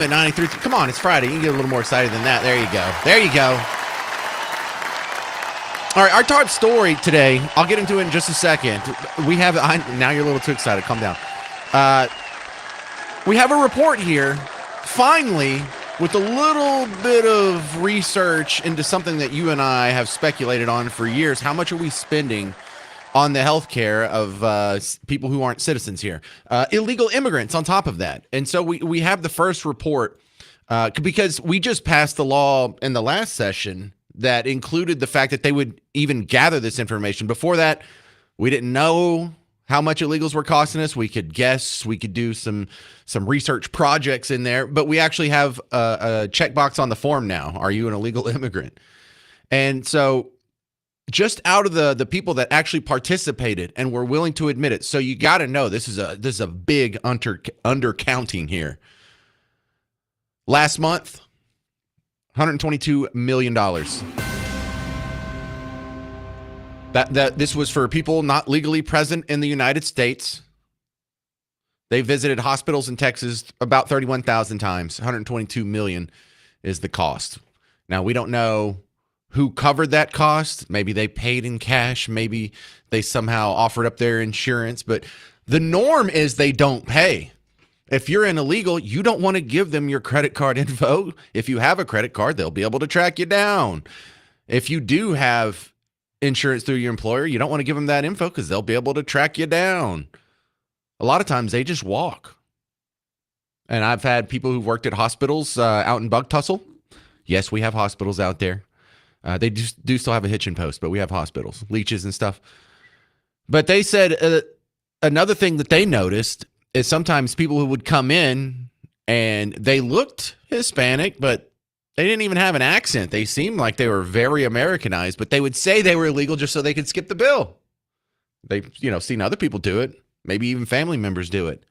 At 93. Come on, it's Friday. You can get a little more excited than that. There you go. There you go. All right, our top story today, I'll get into it in just a second. Now you're a little too excited. Calm down. We have a report here, finally, with a little bit of research into something that you and I have speculated on for years. How much are we spending on the health care of people who aren't citizens here? Illegal immigrants on top of that. And so we have the first report because we just passed the law in the last session that included the fact that they would even gather this information. Before that, we didn't know how much illegals were costing us. We could guess, we could do some research projects in there, but we actually have a checkbox on the form now. Are you an illegal immigrant? And so just out of the people that actually participated and were willing to admit it. So you got to know this is a big undercounting here. Last month, $122 million. That this was for people not legally present in the United States. They visited hospitals in Texas about 31,000 times. 122 million is the cost. Now, we don't know who covered that cost. Maybe they paid in cash. Maybe they somehow offered up their insurance. But the norm is they don't pay. If you're an illegal, you don't want to give them your credit card info. If you have a credit card, they'll be able to track you down. If you do have insurance through your employer, you don't want to give them that info because they'll be able to track you down. A lot of times they just walk. And I've had people who've worked at hospitals out in Bug Tussle. Yes, we have hospitals out there. They do still have a hitching post, but we have hospitals, leeches and stuff. But they said another thing that they noticed is sometimes people who would come in and they looked Hispanic, but they didn't even have an accent. They seemed like they were very Americanized, but they would say they were illegal just so they could skip the bill. They've, seen other people do it. Maybe even family members do it.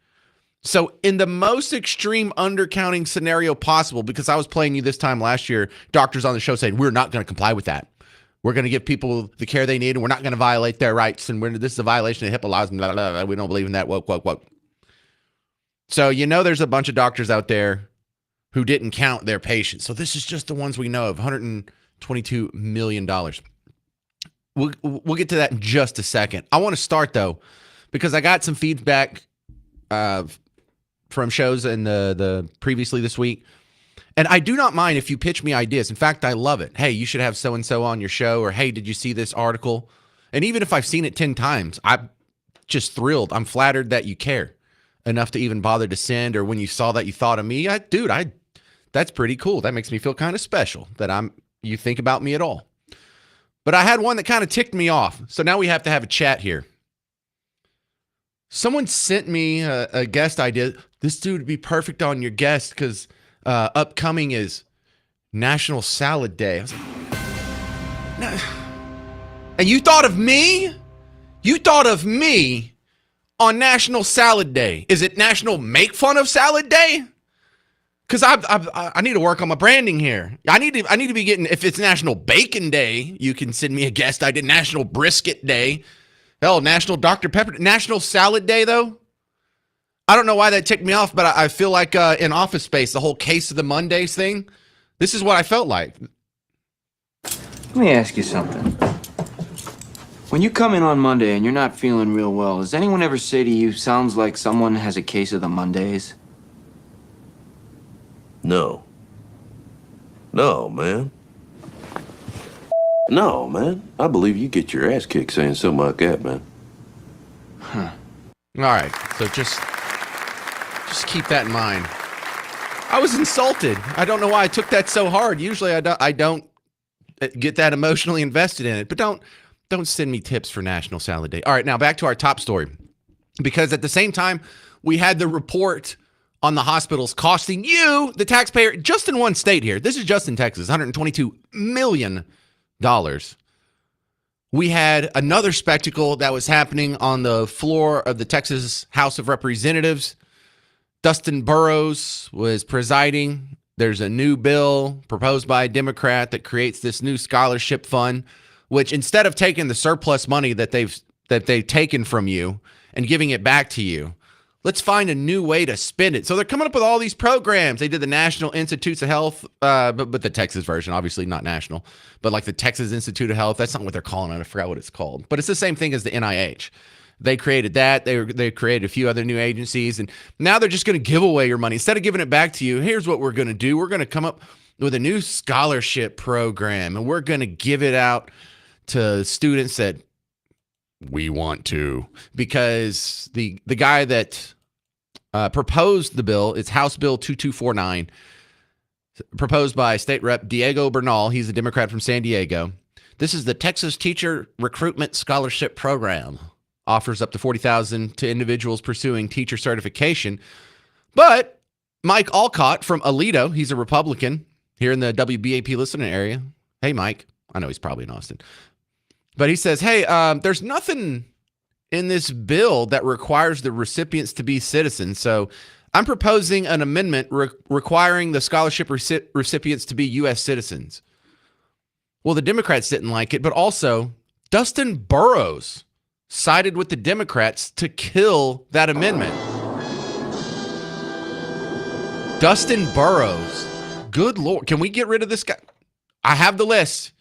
So in the most extreme undercounting scenario possible, because I was playing you this time last year, doctors on the show saying, we're not going to comply with that. We're going to give people the care they need, and we're not going to violate their rights. And this is a violation of HIPAA laws. And blah, blah, blah. We don't believe in that. Woke. So there's a bunch of doctors out there who didn't count their patients. So this is just the ones we know of, $122 million. We'll get to that in just a second. I want to start, though, because I got some feedback from shows in the previously this week. And I do not mind if you pitch me ideas. In fact, I love it. Hey, you should have so-and-so on your show. Or, hey, did you see this article? And even if I've seen it 10 times, I'm just thrilled. I'm flattered that you care enough to even bother to send. Or when you saw that, you thought of me. That's pretty cool. That makes me feel kind of special that you think about me at all. But I had one that kind of ticked me off. So now we have to have a chat here. Someone sent me a guest idea. This dude would be perfect on your guest because upcoming is National Salad Day. I was like, no. And you thought of me? You thought of me on National Salad Day. Is it National Make Fun of Salad Day? Because I need to work on my branding here. I need to be getting, if it's National Bacon Day, you can send me a guest idea. National Brisket Day. Hell, National Dr. Pepper. National Salad Day, though? I don't know why that ticked me off, but I feel like in Office Space, the whole Case of the Mondays thing, this is what I felt like. Let me ask you something. When you come in on Monday and you're not feeling real well, does anyone ever say to you, sounds like someone has a case of the Mondays? No. No, man. No, man. I believe you get your ass kicked saying something like that, man. Huh. All right, so just keep that in mind. I was insulted. I don't know why I took that so hard. Usually I don't get that emotionally invested in it, but don't send me tips for National Salad Day. All right, now back to our top story. Because at the same time, we had the report on the hospitals costing you, the taxpayer, just in one state here. This is just in Texas, $122 million. We had another spectacle that was happening on the floor of the Texas House of Representatives. Dustin Burrows was presiding. There's a new bill proposed by a Democrat that creates this new scholarship fund, which instead of taking the surplus money that they've taken from you and giving it back to you, Let's find a new way to spend it. So they're coming up with all these programs. They did the National Institutes of Health, but the Texas version, obviously not national, but like the Texas Institute of Health. That's not what they're calling it. I forgot what it's called, but it's the same thing as the NIH. They created that. They created a few other new agencies, and now they're just going to give away your money instead of giving it back to you. Here's what we're going to do: we're going to come up with a new scholarship program, and we're going to give it out to students that we want to, because the guy that proposed the bill, it's House Bill 2249, proposed by State Rep Diego Bernal. He's a Democrat from San Diego. This is the Texas Teacher Recruitment Scholarship Program. Offers up to $40,000 to individuals pursuing teacher certification. But Mike Alcott from Aledo, he's a Republican here in the WBAP listening area. Hey, Mike. I know he's probably in Austin. But he says, hey, there's nothing in this bill that requires the recipients to be citizens. So I'm proposing an amendment requiring the scholarship recipients to be U.S. citizens. Well, the Democrats didn't like it, but also Dustin Burrows sided with the Democrats to kill that amendment. Dustin Burrows. Good Lord. Can we get rid of this guy? I have the list.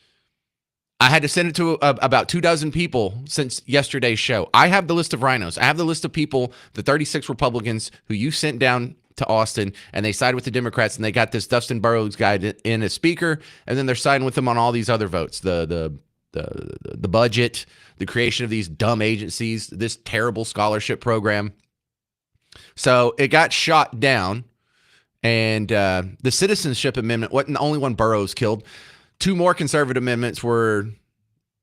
I had to send it to about 24 people since yesterday's show. I have the list of rhinos. I have the list of people, the 36 Republicans who you sent down to Austin, and they sided with the Democrats, and they got this Dustin Burrows guy in as speaker, and then they're siding with him on all these other votes. The budget, the creation of these dumb agencies, this terrible scholarship program. So it got shot down, and the citizenship amendment wasn't the only one Burrows killed. Two more conservative amendments were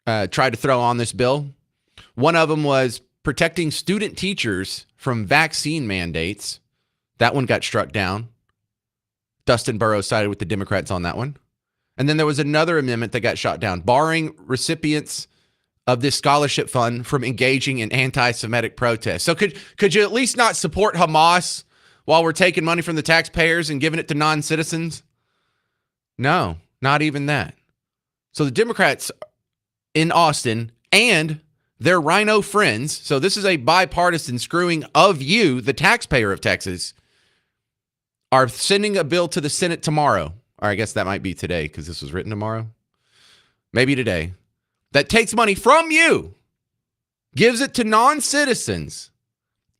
tried to throw on this bill. One of them was protecting student teachers from vaccine mandates. That one got struck down. Dustin Burrows sided with the Democrats on that one. And then there was another amendment that got shot down, barring recipients of this scholarship fund from engaging in anti-Semitic protests. So could you at least not support Hamas while we're taking money from the taxpayers and giving it to non-citizens? No, not even that. So the Democrats in Austin and their rhino friends, so this is a bipartisan screwing of you, the taxpayer of Texas, are sending a bill to the Senate tomorrow. Or I guess that might be today because this was written tomorrow. Maybe today. That takes money from you, gives it to non-citizens,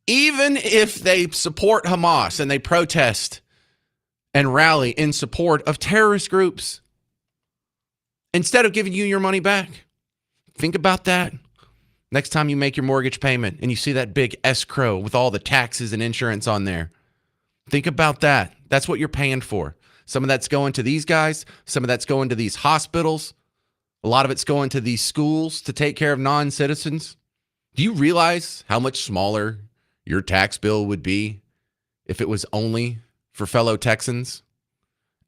even if they support Hamas and they protest and rally in support of terrorist groups, instead of giving you your money back. Think about that. Next time you make your mortgage payment and you see that big escrow with all the taxes and insurance on there, think about that. That's what you're paying for. Some of that's going to these guys. Some of that's going to these hospitals. A lot of it's going to these schools to take care of non-citizens. Do you realize how much smaller your tax bill would be if it was only for fellow Texans?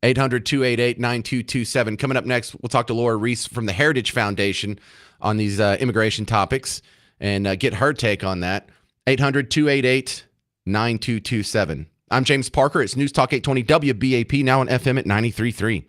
800-288-9227. Coming up next, we'll talk to Laura Reese from the Heritage Foundation on these immigration topics and get her take on that. 800-288-9227. I'm James Parker. It's News Talk 820 WBAP, now on FM at 93.3.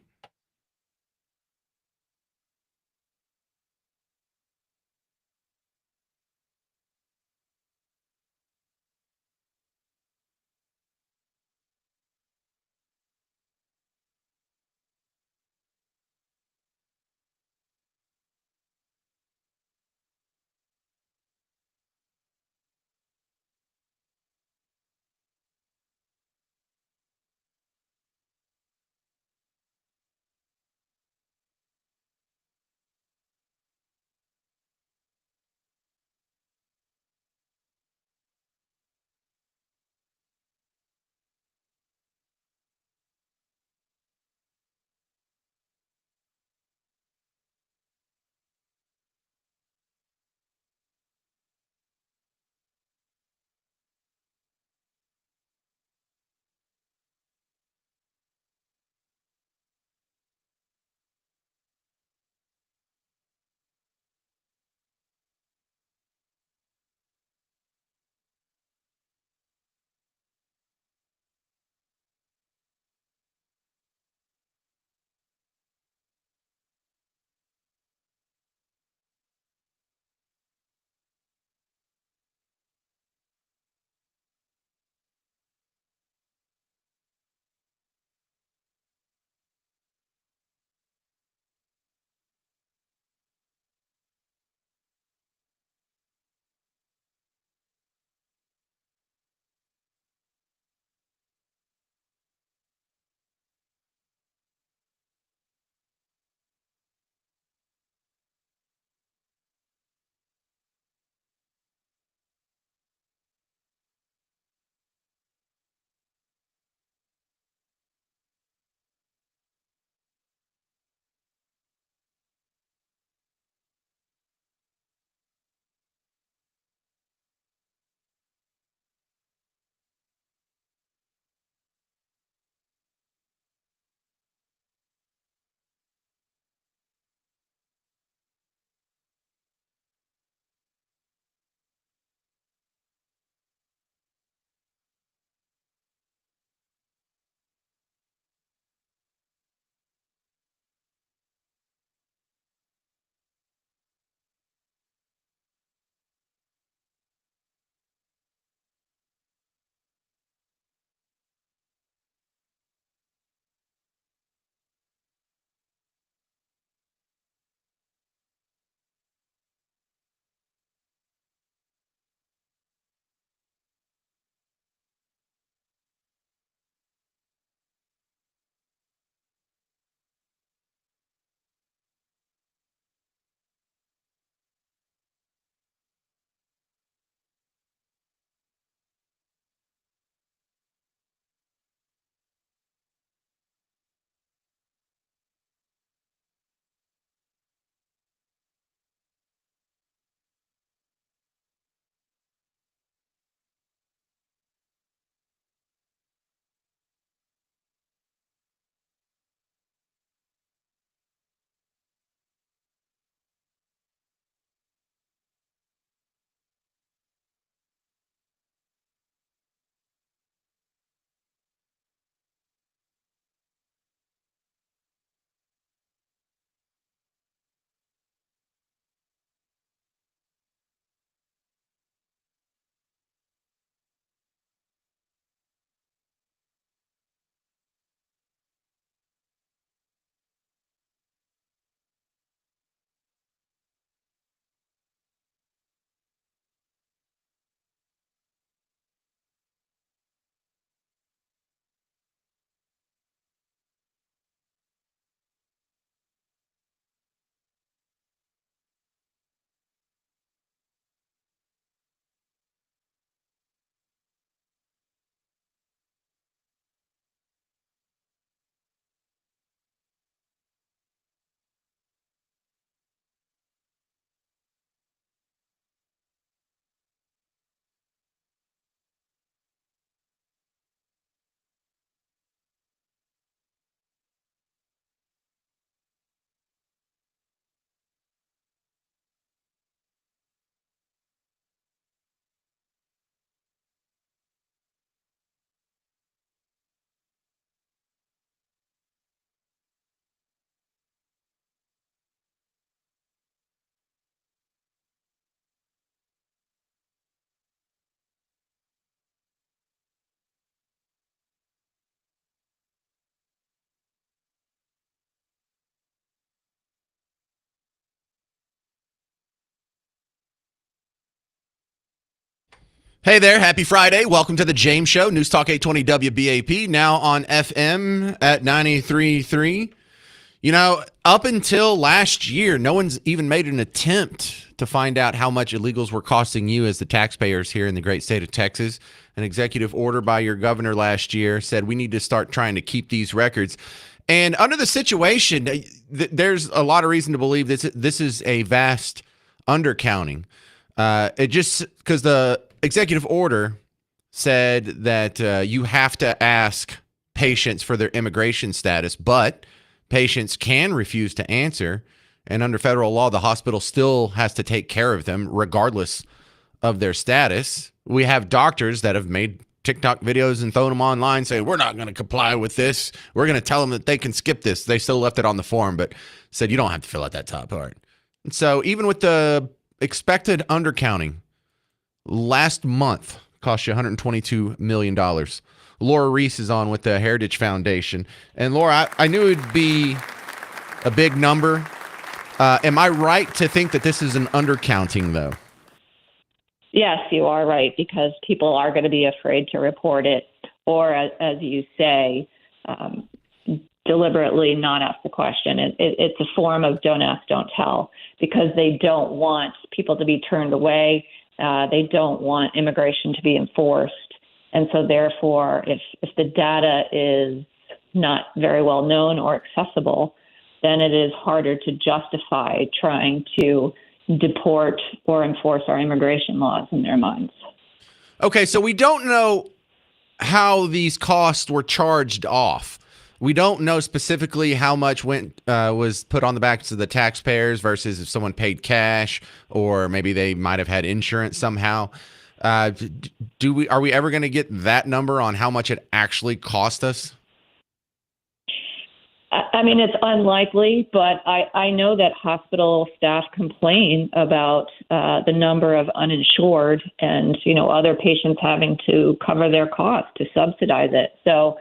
Hey there, happy Friday. Welcome to the James Show, News Talk 820 WBAP, now on FM at 93.3. You know, up until last year, no one's even made an attempt to find out how much illegals were costing you as the taxpayers here in the great state of Texas. An executive order by your governor last year said we need to start trying to keep these records. And under the situation, there's a lot of reason to believe this is a vast undercounting. It just because the executive order said that you have to ask patients for their immigration status, but patients can refuse to answer. And under federal law, the hospital still has to take care of them regardless of their status. We have doctors that have made TikTok videos and thrown them online saying, we're not going to comply with this. We're going to tell them that they can skip this. They still left it on the form, but said you don't have to fill out that top part. And so even with the expected undercounting, last month cost you $122 million. Laura Reese is on with the Heritage Foundation. And Laura, I knew it'd be a big number. Am I right to think that this is an undercounting, though? Yes, you are right, because people are going to be afraid to report it, or as you say, deliberately not ask the question. It's a form of don't ask, don't tell, because they don't want people to be turned away. They don't want immigration to be enforced. And so therefore, if the data is not very well known or accessible, then it is harder to justify trying to deport or enforce our immigration laws in their minds. Okay, so we don't know how these costs were charged off. We don't know specifically how much was put on the backs of the taxpayers versus if someone paid cash, or maybe they might have had insurance somehow. Are we ever going to get that number on how much it actually cost us? I mean, it's unlikely, but I know that hospital staff complain about the number of uninsured and, other patients having to cover their costs to subsidize it. So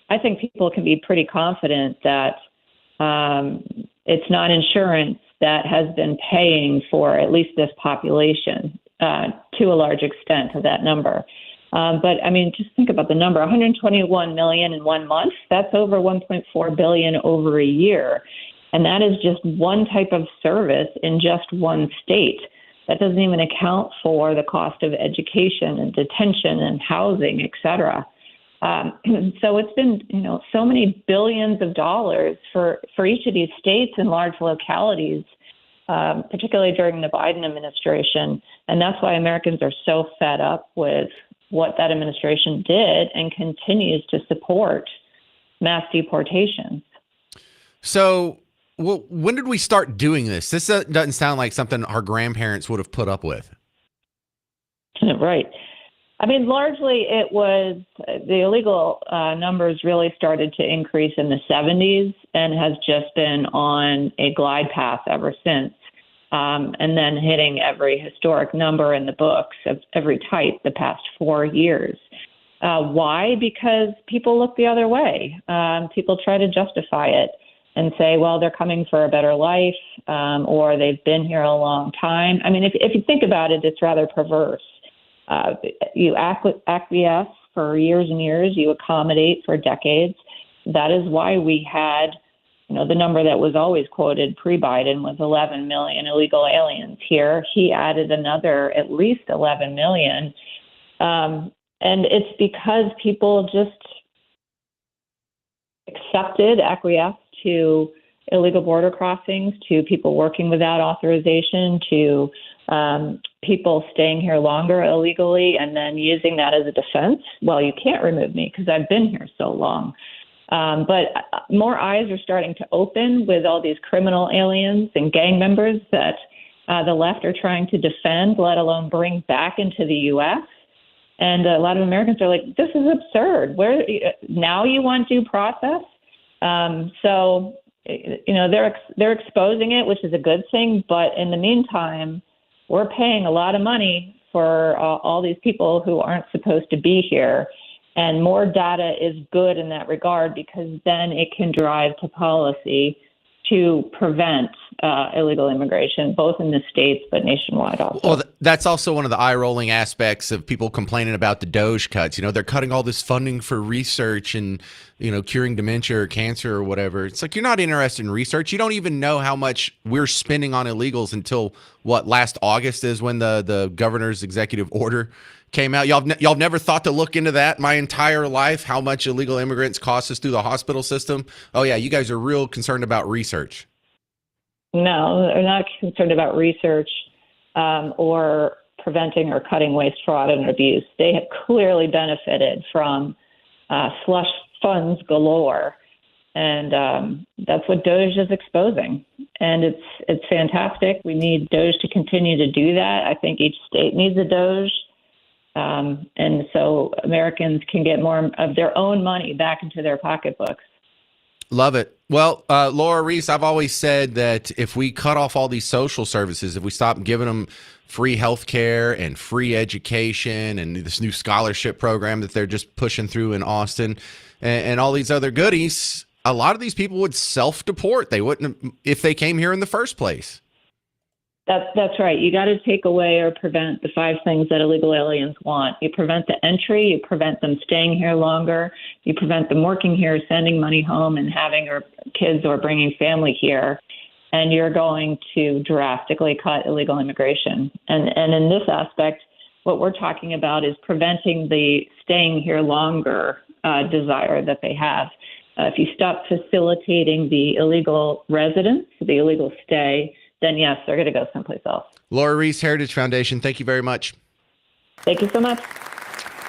I think people can be pretty confident that it's not insurance that has been paying for at least this population to a large extent of that number. But I mean, just think about the number: 121 million in 1 month. That's over 1.4 billion over a year. And that is just one type of service in just one state. That doesn't even account for the cost of education and detention and housing, et cetera. So it's been, so many billions of dollars for each of these states and large localities, particularly during the Biden administration. And that's why Americans are so fed up with what that administration did and continues to support mass deportations. So when did we start doing this? This doesn't sound like something our grandparents would have put up with. Right. I mean, largely it was the illegal numbers really started to increase in the 70s and has just been on a glide path ever since. And then hitting every historic number in the books of every type the past 4 years. Why? Because people look the other way. People try to justify it and say, well, they're coming for a better life, or they've been here a long time. I mean, if you think about it, it's rather perverse. You acquiesce for years and years. You accommodate for decades. That is why we had the number that was always quoted pre-Biden was 11 million illegal aliens here. He added another at least 11 million. And it's because people just acquiesced to illegal border crossings, to people working without authorization, to people staying here longer illegally and then using that as a defense. Well, you can't remove me because I've been here so long. But more eyes are starting to open with all these criminal aliens and gang members that the left are trying to defend, let alone bring back into the U.S. And a lot of Americans are like, this is absurd. Now you want due process? So, they're exposing it, which is a good thing. But in the meantime, we're paying a lot of money for all these people who aren't supposed to be here. And more data is good in that regard because then it can drive to policy to prevent illegal immigration, both in the states but nationwide also. Well, that's also one of the eye-rolling aspects of people complaining about the Doge cuts. You know, they're cutting all this funding for research and, you know, curing dementia or cancer or whatever. It's like, you're not interested in research. You don't even know how much we're spending on illegals until, what, last August is when the governor's executive order came out. Y'all never thought to look into that my entire life, how much illegal immigrants cost us through the hospital system? Oh, yeah, you guys are real concerned about research. No, they're not concerned about research or preventing or cutting waste, fraud, and abuse. They have clearly benefited from slush funds galore, and that's what Doge is exposing. And it's fantastic. We need Doge to continue to do that. I think each state needs a Doge, and so Americans can get more of their own money back into their pocketbooks. Love it. Well, Laura Reese, I've always said that if we cut off all these social services, if we stop giving them free health care and free education and this new scholarship program that they're just pushing through in Austin and all these other goodies, a lot of these people would self-deport. They wouldn't have, if they came here in the first place. That's right. You got to take away or prevent the 5 things that illegal aliens want. You prevent the entry, you prevent them staying here longer, you prevent them working here, sending money home and having our kids or bringing family here, and you're going to drastically cut illegal immigration. And in this aspect, what we're talking about is preventing the staying here longer desire that they have. If you stop facilitating the illegal residence, the illegal stay, then yes, they're going to go someplace else. Laura Reese, Heritage Foundation, thank you very much. Thank you so much.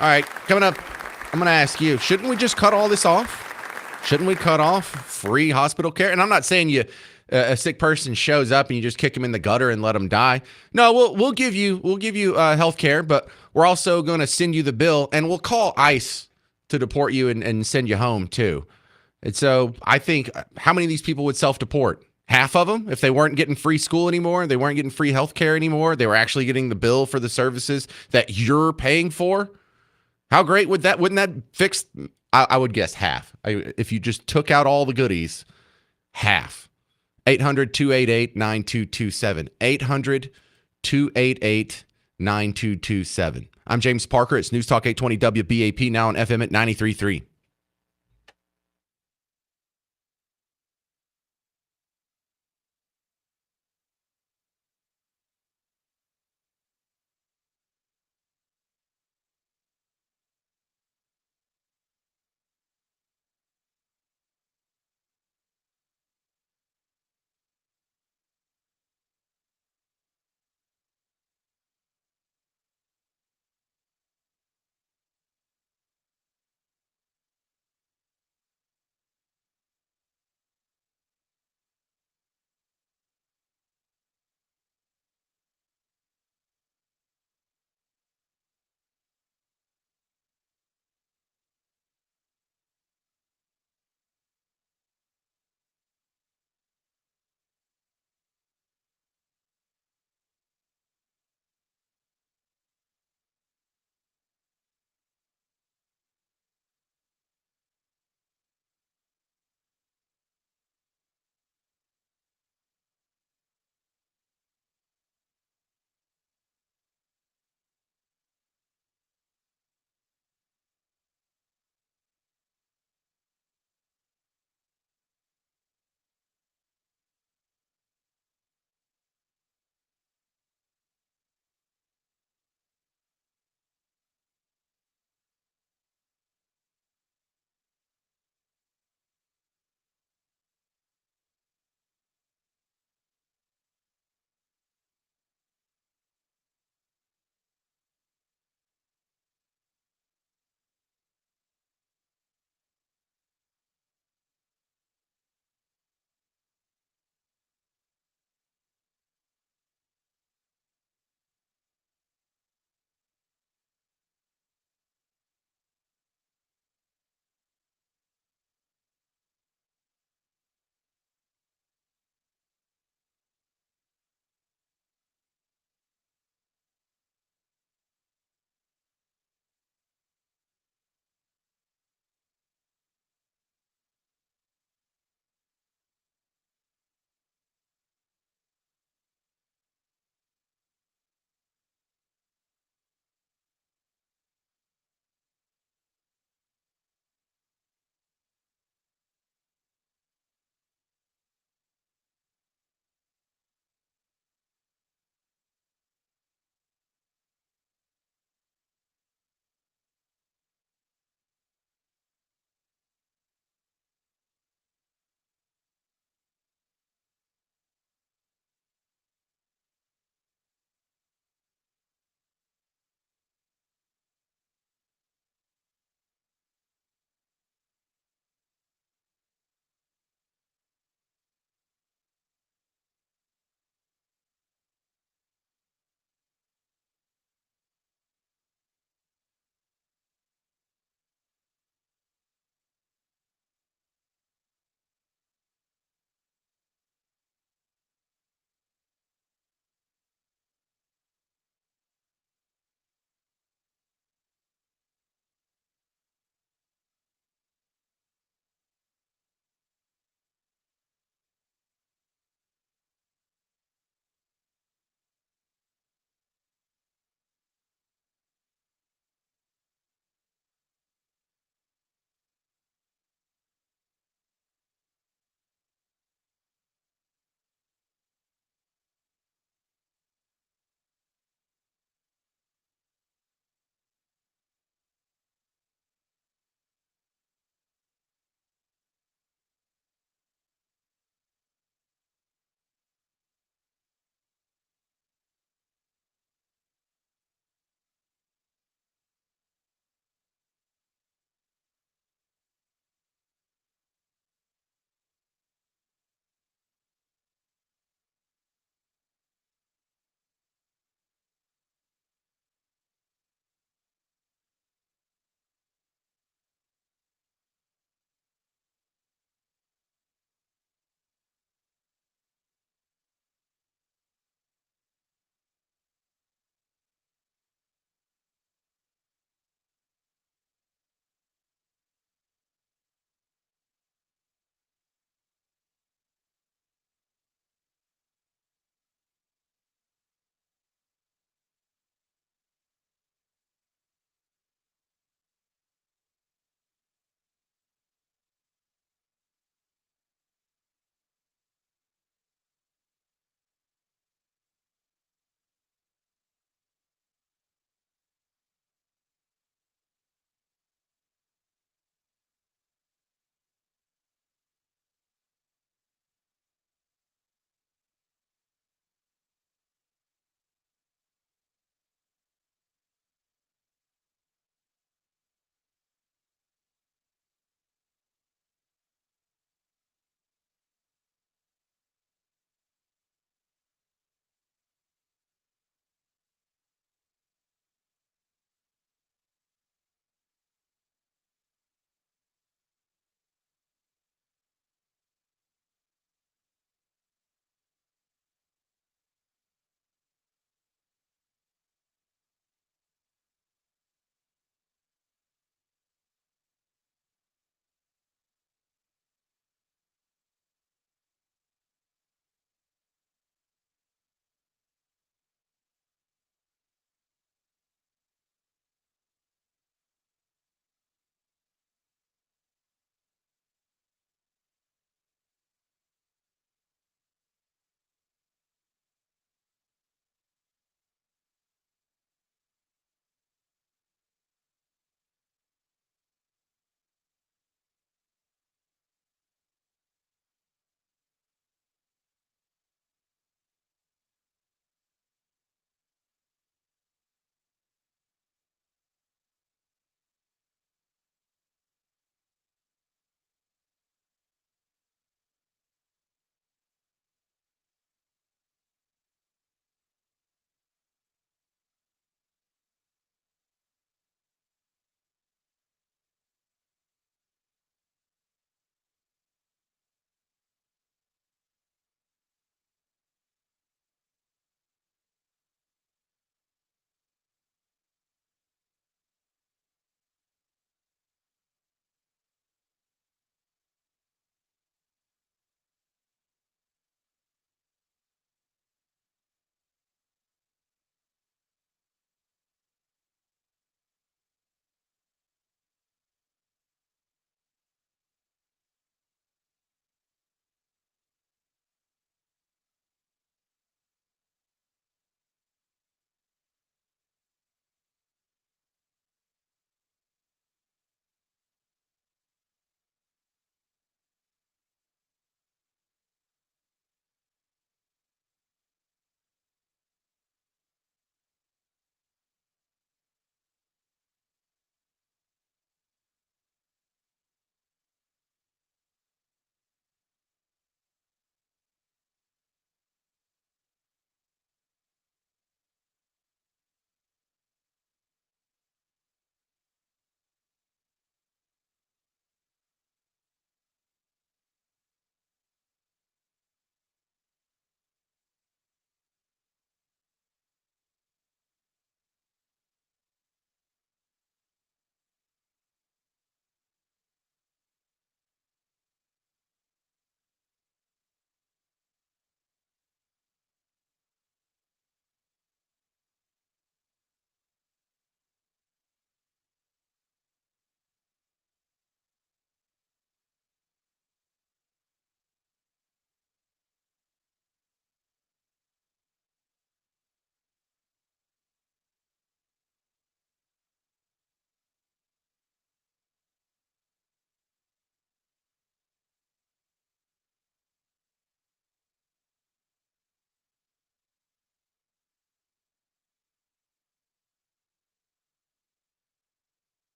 All right, coming up, I'm going to ask you, shouldn't we just cut all this off? Shouldn't we cut off free hospital care? And I'm not saying a sick person shows up and you just kick them in the gutter and let them die. No, we'll give you health care, but we're also going to send you the bill, and we'll call ICE to deport you and send you home too. And so I think, how many of these people would self-deport? Half of them, if they weren't getting free school anymore, they weren't getting free health care anymore, they were actually getting the bill for the services that you're paying for. How great wouldn't that fix? I would guess half. If you just took out all the goodies, half. 800-288-9227. 800-288-9227. I'm James Parker. It's News Talk 820 WBAP, now on FM at 93.3.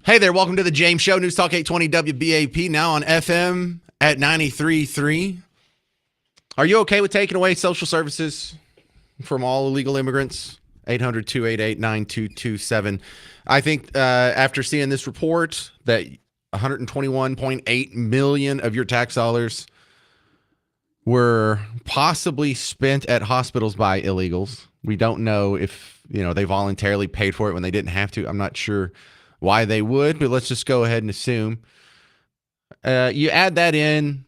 Hey there, welcome to the James Show, News Talk 820 WBAP, now on FM at 93.3. Are you okay with taking away social services from all illegal immigrants? 800-288-9227. I think after seeing this report that 121.8 million of your tax dollars were possibly spent at hospitals by illegals. We don't know if, they voluntarily paid for it when they didn't have to. I'm not sure why they would, but let's just go ahead and assume. You add that in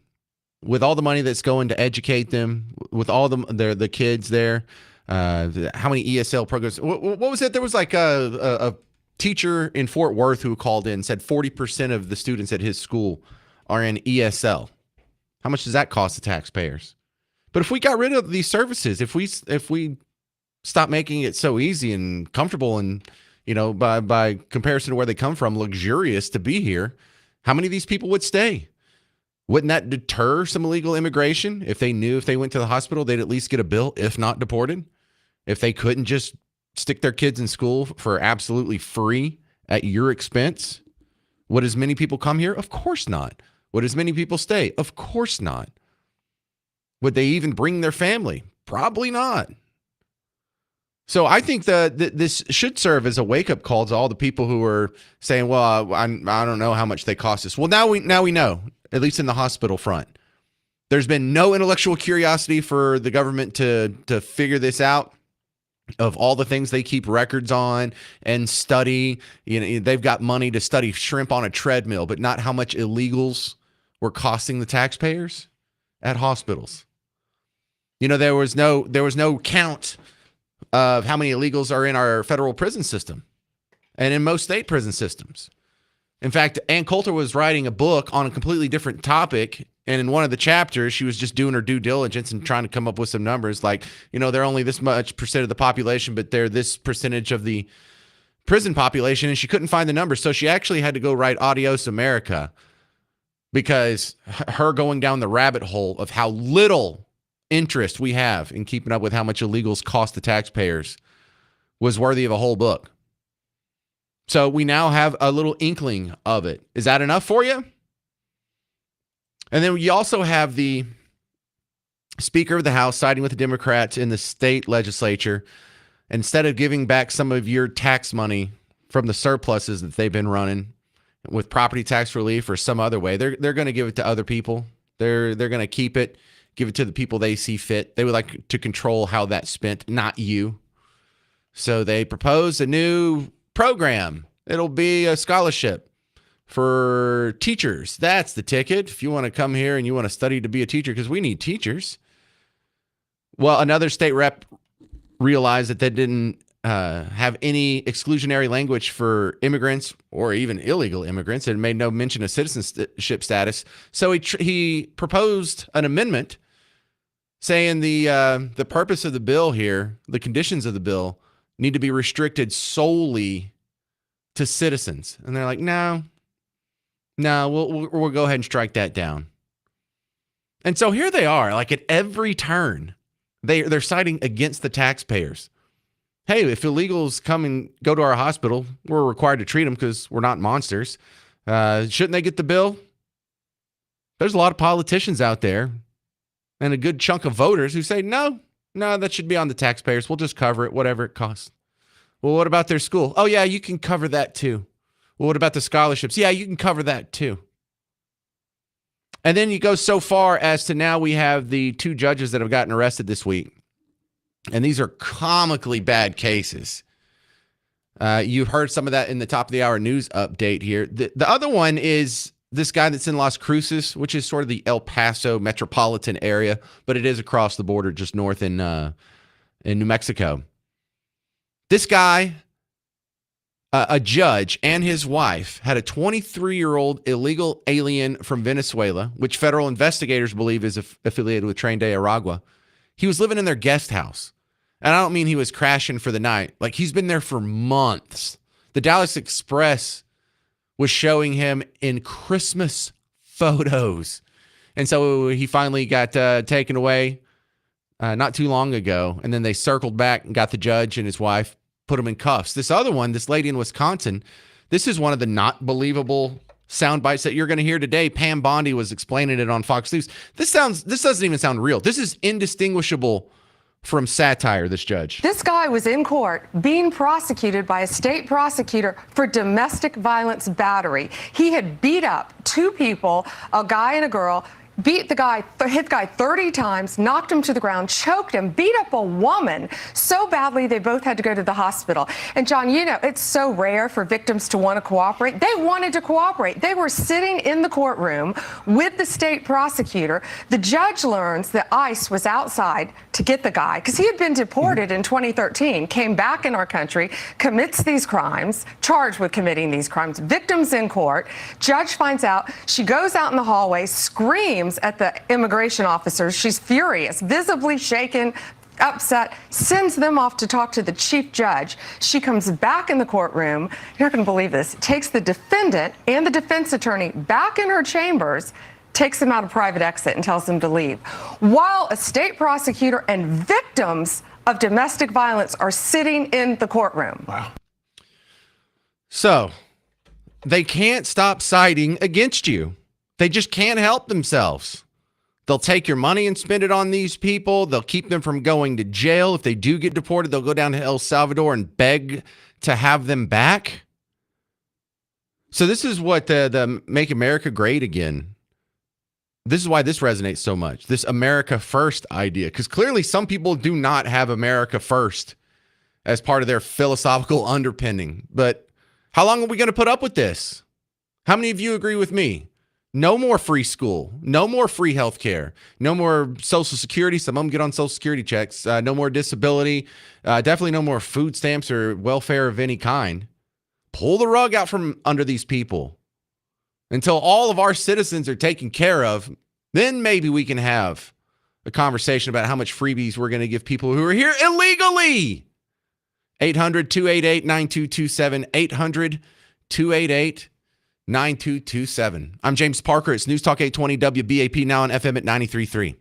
with all the money that's going to educate them, with all the kids there. How many ESL programs? What was it? There was like a teacher in Fort Worth who called in and said 40% of the students at his school are in ESL. How much does that cost the taxpayers? But if we got rid of these services, if we stop making it so easy and comfortable and by comparison to where they come from, luxurious to be here, how many of these people would stay? Wouldn't that deter some illegal immigration if they knew if they went to the hospital, they'd at least get a bill, if not deported? If they couldn't just stick their kids in school for absolutely free at your expense? Would as many people come here? Of course not. Would as many people stay? Of course not. Would they even bring their family? Probably not. So I think that this should serve as a wake-up call to all the people who are saying, well, I don't know how much they cost us. Well, now we know, at least in the hospital front. There's been no intellectual curiosity for the government to figure this out, of all the things they keep records on and study. They've got money to study shrimp on a treadmill, but not how much illegals were costing the taxpayers at hospitals. There was no count of how many illegals are in our federal prison system and in most state prison systems. In fact, Ann Coulter was writing a book on a completely different topic, and in one of the chapters, she was just doing her due diligence and trying to come up with some numbers like, they're only this much percent of the population, but they're this percentage of the prison population, and she couldn't find the numbers. So she actually had to go write Adios America, because her going down the rabbit hole of how little interest we have in keeping up with how much illegals cost the taxpayers was worthy of a whole book. So we now have a little inkling of it. Is that enough for you? And then you also have the Speaker of the House siding with the Democrats in the state legislature. Instead of giving back some of your tax money from the surpluses that they've been running with property tax relief or some other way, they're going to give it to other people. They're going to keep it, give it to the people they see fit. They would like to control how that's spent, not you. So they propose a new program. It'll be a scholarship for teachers. That's the ticket. If you want to come here and you want to study to be a teacher, because we need teachers. Well, another state rep realized that they didn't have any exclusionary language for immigrants or even illegal immigrants, and made no mention of citizenship status. So he proposed an amendment saying the purpose of the bill here, the conditions of the bill, need to be restricted solely to citizens. And they're like, no, we'll go ahead and strike that down. And so here they are, like at every turn, they're siding against the taxpayers. Hey, if illegals come and go to our hospital, we're required to treat them because we're not monsters. Shouldn't they get the bill? There's a lot of politicians out there and a good chunk of voters who say, no, that should be on the taxpayers. We'll just cover it, whatever it costs. Well, what about their school? Oh, yeah, you can cover that too. Well, what about the scholarships? Yeah, you can cover that too. And then you go so far as to now we have the 2 judges that have gotten arrested this week. And these are comically bad cases. You've heard some of that in the top of the hour news update here. The other one is this guy that's in Las Cruces, which is sort of the El Paso metropolitan area, but it is across the border just north in New Mexico. This guy, a judge and his wife, had a 23-year-old illegal alien from Venezuela, which federal investigators believe is affiliated with Tren de Aragua. He was living in their guest house. And I don't mean he was crashing for the night. Like, he's been there for months. The Dallas Express was showing him in Christmas photos. And so he finally got taken away not too long ago. And then they circled back and got the judge and his wife, put him in cuffs. This other one, this lady in Wisconsin This is one of the not believable sound bites that you're going to hear today. Pam Bondi was explaining it on Fox News. This doesn't even sound real. This is indistinguishable from satire, this judge. This guy was in court being prosecuted by a state prosecutor for domestic violence battery. He had beat up two people, a guy and a girl, hit the guy 30 times, knocked him to the ground, choked him, beat up a woman so badly they both had to go to the hospital. And John, you know, it's so rare for victims to want to cooperate. They wanted to cooperate. They were sitting in the courtroom with the state prosecutor. The judge learns that ICE was outside to get the guy because he had been deported in 2013, came back in our country, commits these crimes, charged with committing these crimes, victims in court. Judge finds out. She goes out in the hallway, screams at the immigration officers. She's furious, visibly shaken, upset, sends them off to talk to the chief judge. She comes back in the courtroom. You're not going to believe this. Takes the defendant and the defense attorney back in her chambers, takes them out a private exit and tells them to leave. While a state prosecutor and victims of domestic violence are sitting in the courtroom. Wow. So they can't stop citing against you. They just can't help themselves. They'll take your money and spend it on these people. They'll keep them from going to jail. If they do get deported, they'll go down to El Salvador and beg to have them back. So this is what the Make America Great Again. This is why this resonates so much. This America First idea. Because clearly some people do not have America First as part of their philosophical underpinning. But how long are we going to put up with this? How many of you agree with me? No more free school. No more free health care. No more Social Security. Some of them get on Social Security checks. No more disability. Definitely no more food stamps or welfare of any kind. Pull the rug out from under these people until all of our citizens are taken care of. Then maybe we can have a conversation about how much freebies we're going to give people who are here illegally. 800-288-9227. 800-288-9227. I'm James Parker. It's News Talk 820 WBAP, now on FM at 93.3.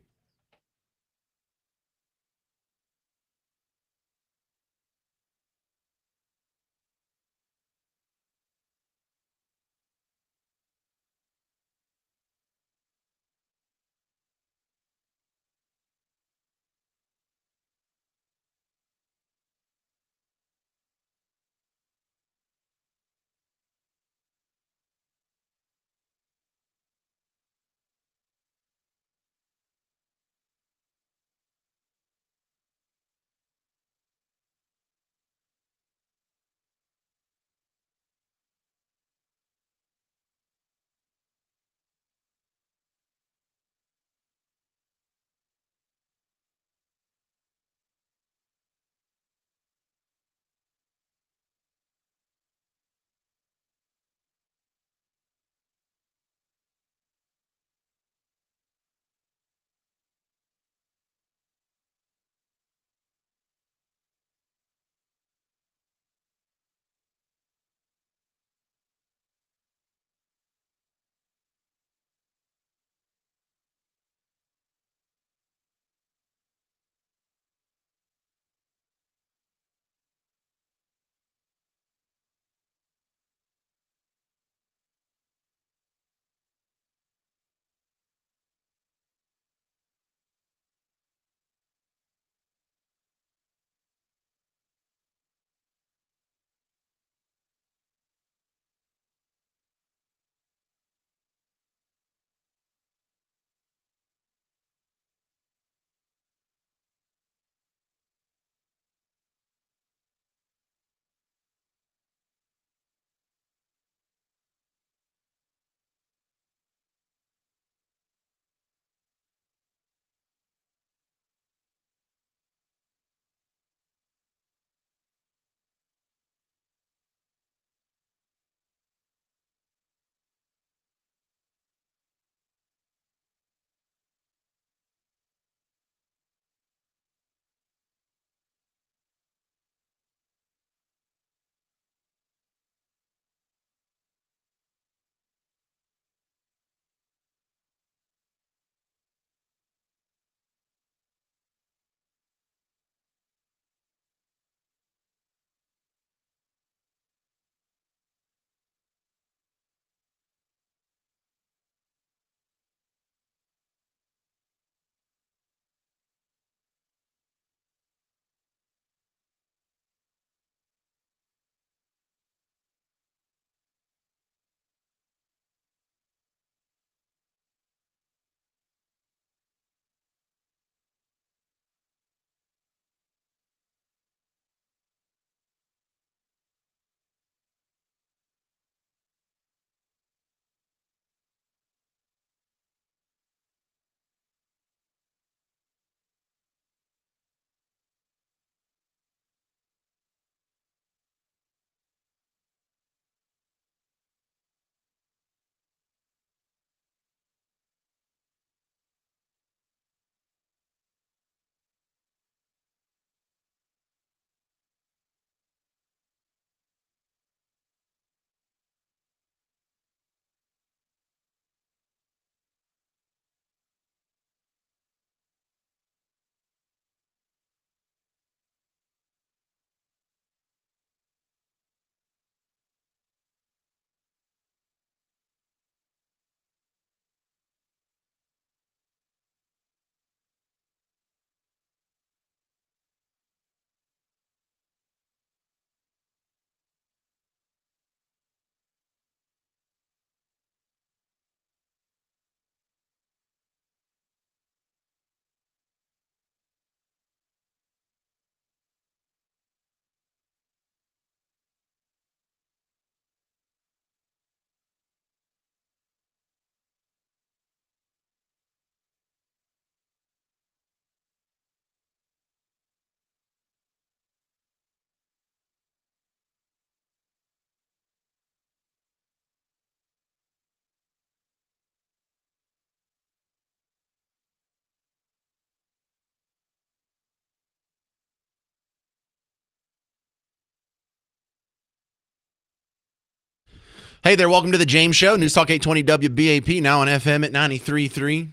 Hey there, welcome to the James Show. News Talk 820 WBAP, now on FM at 93.3.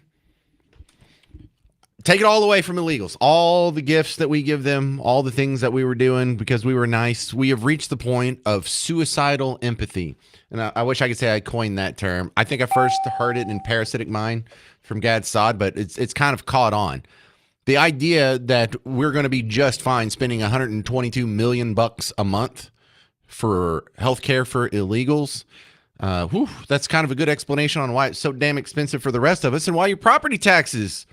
Take it all away from illegals. All the gifts that we give them, all the things that we were doing because we were nice. We have reached the point of suicidal empathy. And I wish I could say I coined that term. I think I first heard it in Parasitic Mind from Gad Saad, but it's kind of caught on. The idea that we're going to be just fine spending $122 million a month for healthcare for illegals. That's kind of a good explanation on why it's so damn expensive for the rest of us and why your property taxes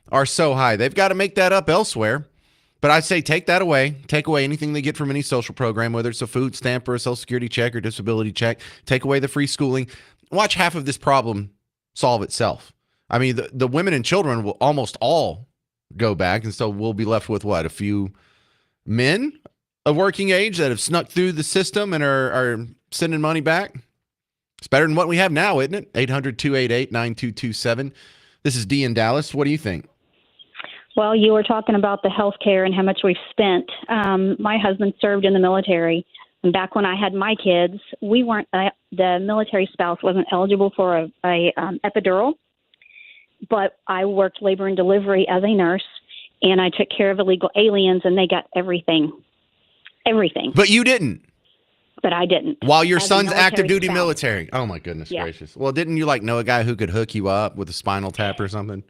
are so high. They've got to make that up elsewhere. But I'd say take that away. Take away anything they get from any social program, whether it's a food stamp or a Social Security check or disability check. Take away the free schooling. Watch half of this problem solve itself. I mean, the women and children will almost all go back. And so we'll be left with what? A few men of working age that have snuck through the system and are sending money back. It's better than what we have now, isn't it? 800-288-9227. This is Dee in Dallas. What do you think? Well, you were talking about the health care and how much we've spent. My husband served in the military. And back when I had my kids, we weren't, the military spouse wasn't eligible for a epidural. But I worked labor and delivery as a nurse, and I took care of illegal aliens, and they got everything. Everything. But you didn't. But I didn't. While your As a son's active military duty spouse. military. Oh, my goodness Yeah. gracious. Well, didn't you know a guy who could hook you up with a spinal tap or something?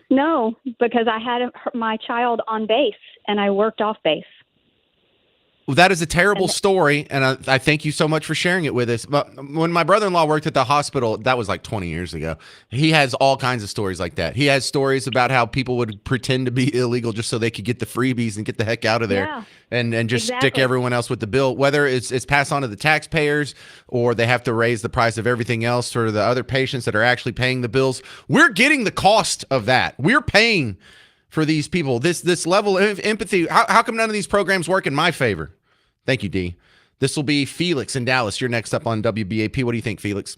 No, because I had my child on base, and I worked off base. Well, that is a terrible story, and I thank you so much for sharing it with us. But when my brother-in-law worked at the hospital, that was like 20 years ago, he has all kinds of stories like that. He has stories about how people would pretend to be illegal just so they could get the freebies and get the heck out of there, Yeah, and just stick exactly. everyone else with the bill, whether it's passed on to the taxpayers or they have to raise the price of everything else for the other patients that are actually paying the bills. We're getting the cost of that. We're paying for these people. This level of empathy. How come none of these programs work in my favor? Thank you, Dee. This will be Felix in Dallas. You're next up on WBAP. What do you think, Felix?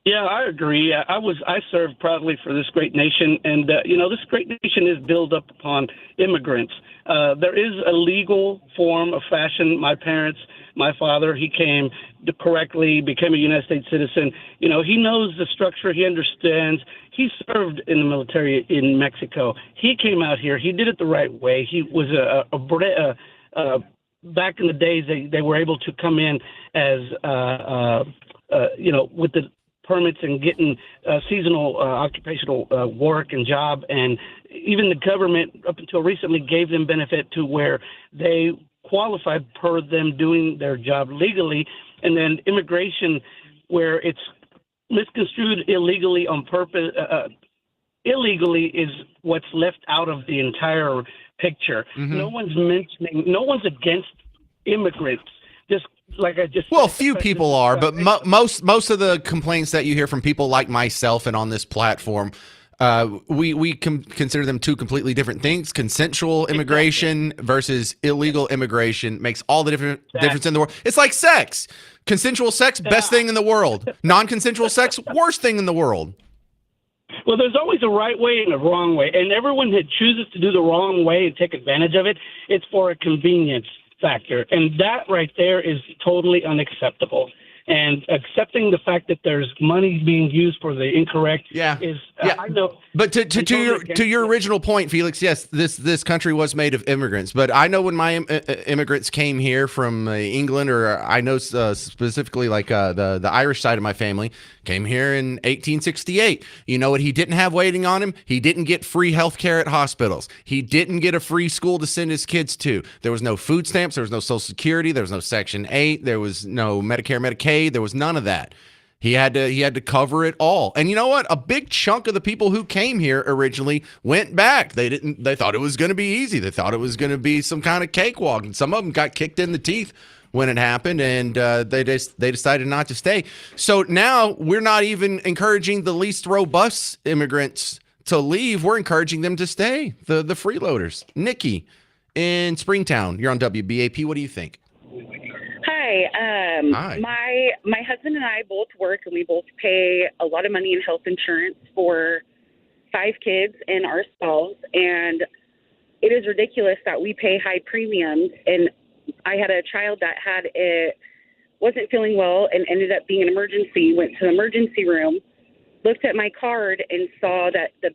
Yeah, I agree. I served proudly for this great nation, and this great nation is built up upon immigrants. There is a legal form of fashion. My parents, my father, he came correctly, became a United States citizen. You know, he knows the structure. He understands. He served in the military in Mexico. He came out here. He did it the right way. He was back in the days, they were able to come in as with the permits and getting seasonal occupational work and job, and even the government up until recently gave them benefit to where they qualified per them doing their job legally, and then immigration where it's misconstrued illegally on purpose. Illegally is what's left out of the entire picture. Mm-hmm. No one's against immigrants. Just like I just Well, said, few people are, but most of the complaints that you hear from people like myself and on this platform, we consider them two completely different things. Consensual immigration versus illegal immigration makes all the difference in the world. It's like sex. Consensual sex, best thing in the world. Non-consensual sex, worst thing in the world. Well, there's always a right way and a wrong way, and everyone that chooses to do the wrong way and take advantage of it, it's for a convenience factor, and that right there is totally unacceptable. And accepting the fact that there's money being used for the incorrect is I know. But to your original point, Felix, yes, this country was made of immigrants. But I know when my immigrants came here from England, or I know specifically like the Irish side of my family came here in 1868. You know what he didn't have waiting on him? He didn't get free health care at hospitals. He didn't get a free school to send his kids to. There was no food stamps. There was no Social Security. There was no Section 8. There was no Medicare, Medicaid. There was none of that. He had to cover it all. And you know what? A big chunk of the people who came here originally went back. They thought it was going to be easy. They thought it was going to be some kind of cakewalk. And some of them got kicked in the teeth when it happened, and they decided not to stay. So now we're not even encouraging the least robust immigrants to leave. We're encouraging them to stay, the freeloaders. Nikki in Springtown, you're on WBAP. What do you think? Hi. Hi. My husband and I both work, and we both pay a lot of money in health insurance for 5 kids and our spouse. And it is ridiculous that we pay high premiums. And I had a child that had wasn't feeling well and ended up being an emergency. Went to the emergency room, looked at my card, and saw that the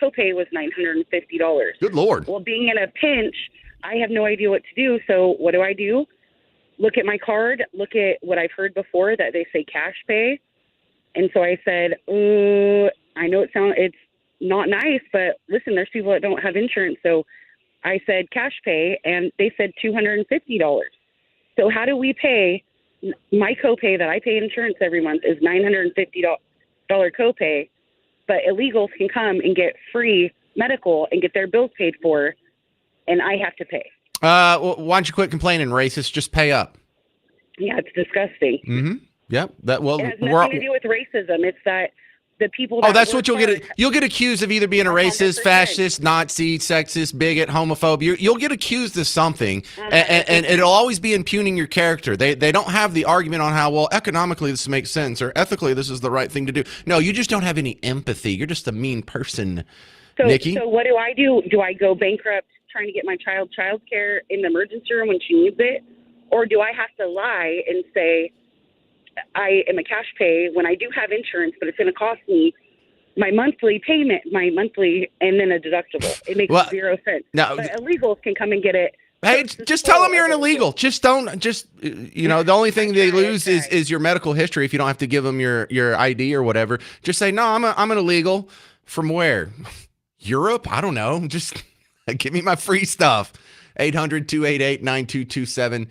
copay was $950. Good Lord. Well, being in a pinch, I have no idea what to do. So what do? Look at my card, look at what I've heard before that they say cash pay. And so I said, I know it's not nice, but listen, there's people that don't have insurance. So I said cash pay, and they said $250. So how do we pay? My copay that I pay insurance every month is $950 copay, but illegals can come and get free medical and get their bills paid for, and I have to pay. Well, why don't you quit complaining, racist? Just pay up. Yeah, it's disgusting. Mm-hmm. Yep. That well, It has nothing to do with racism. It's that the people. oh, that that's work what you'll get. hard- You'll get accused of either being a racist, 100%. fascist, Nazi, sexist, bigot, homophobe. You'll get accused of something, and it'll always be impugning your character. They don't have the argument on how, well, economically this makes sense or ethically this is the right thing to do. No, you just don't have any empathy. You're just a mean person, Nikki. So what do? Do I go bankrupt trying to get my child care in the emergency room when she needs it? Or do I have to lie and say I am a cash pay when I do have insurance, but it's going to cost me my monthly payment, and then a deductible? It makes zero sense. No, but illegals can come and get it. hey, just tell them you're an illegal. Just don't. Just the only thing they lose is your medical history. If you don't have to give them your ID or whatever, just say no. I'm an illegal. From where? Europe? I don't know. Just give me my free stuff. 800-288-9227.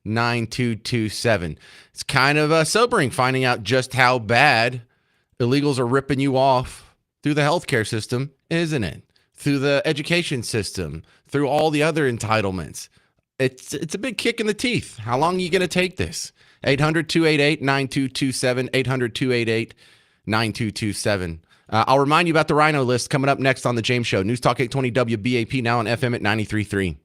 800-288-9227. It's kind of sobering finding out just how bad illegals are ripping you off through the healthcare system, isn't it? Through the education system, through all the other entitlements. It's a big kick in the teeth. How long are you going to take this? 800-288-9227. 800-288-9227. I'll remind you about the Rhino list coming up next on The James Show. News Talk 820 WBAP, now on FM at 93.3.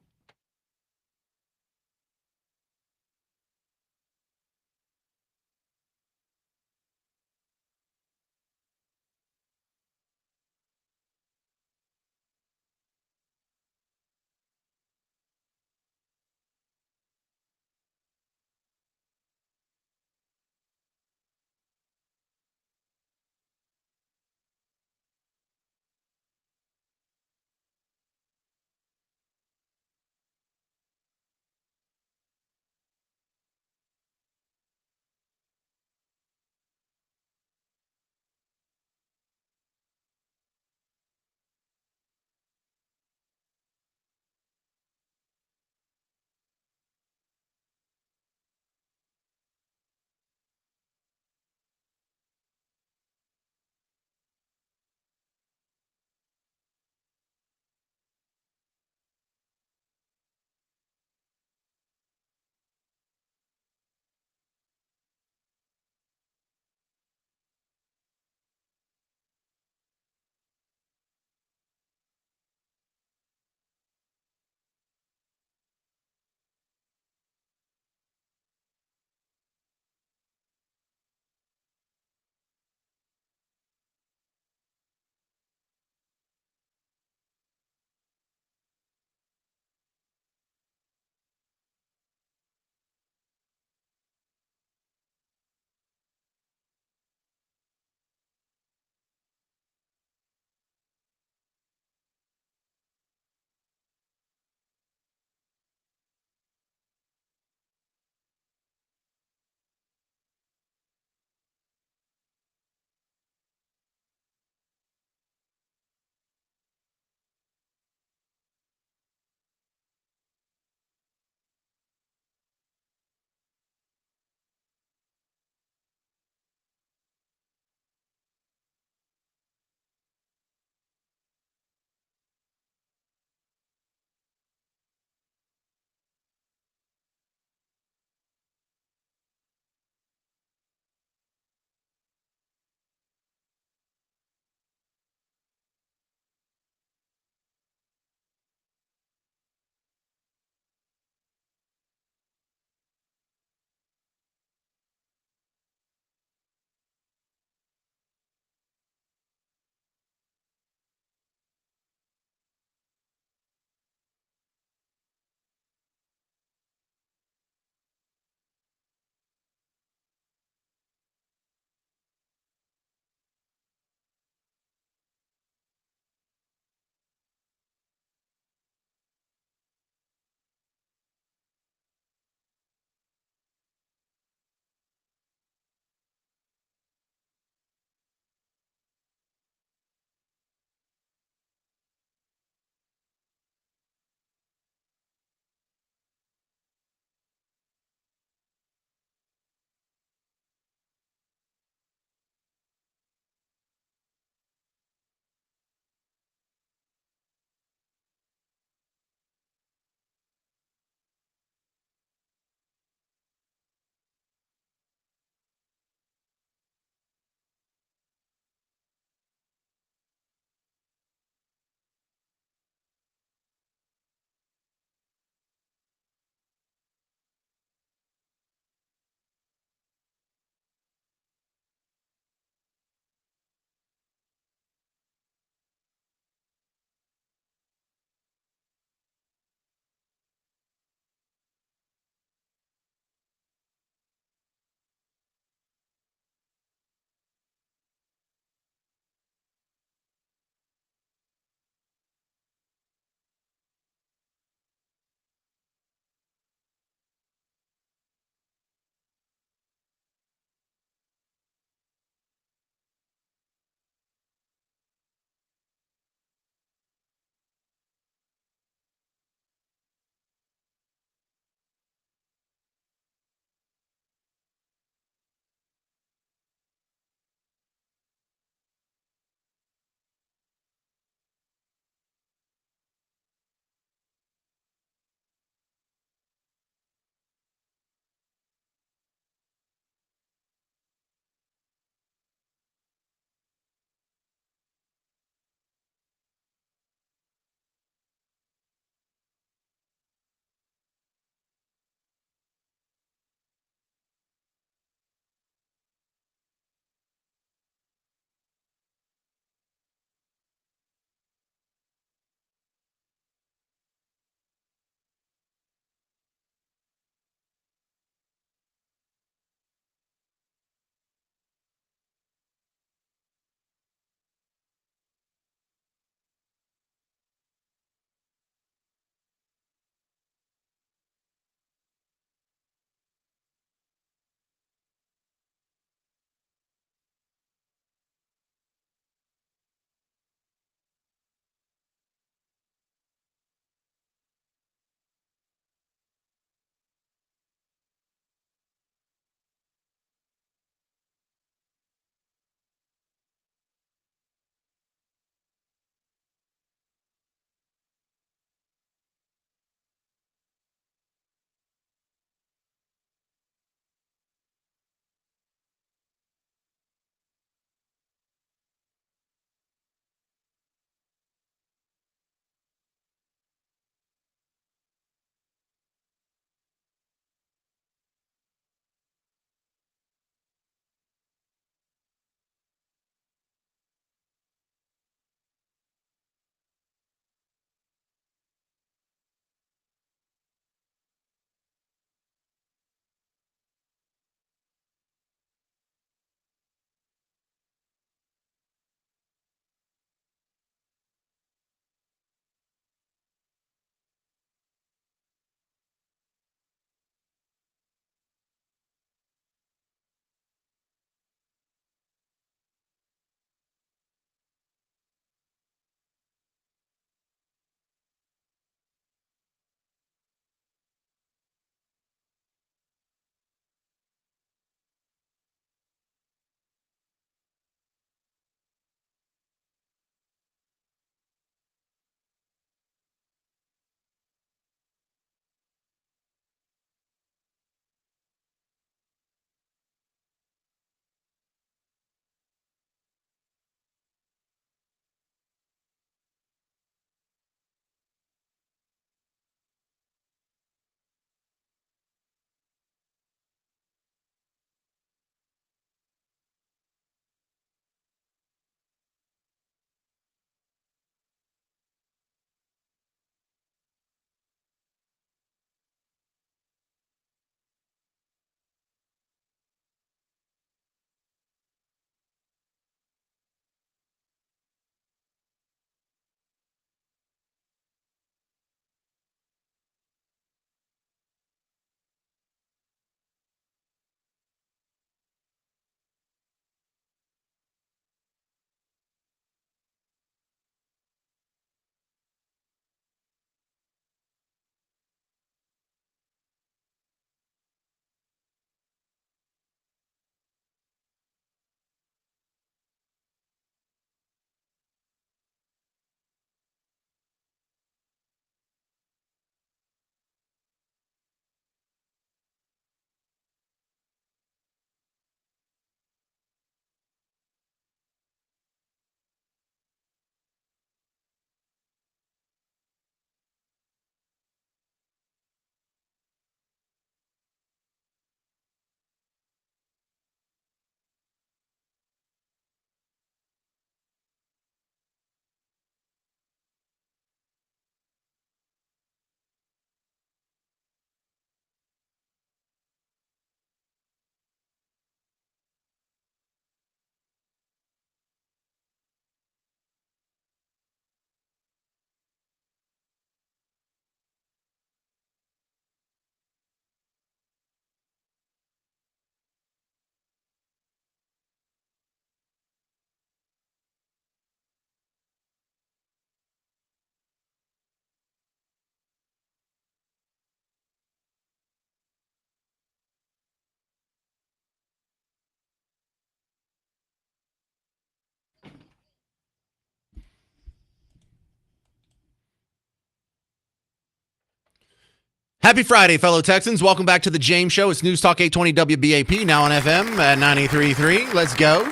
Happy Friday, fellow Texans. Welcome back to the James Show. It's News Talk 820 WBAP, now on FM at 93.3. Let's go.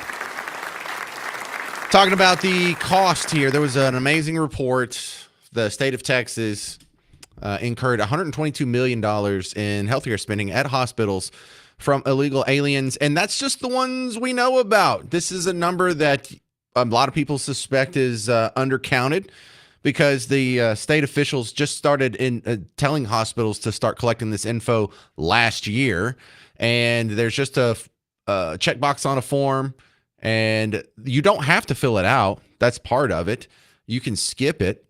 Talking about the cost here. There was an amazing report. The state of Texas incurred $122 million in healthcare spending at hospitals from illegal aliens, and that's just the ones we know about. This is a number that a lot of people suspect is undercounted because the state officials just started telling hospitals to start collecting this info last year, and there's just a checkbox on a form, and you don't have to fill it out. That's part of it. You can skip it.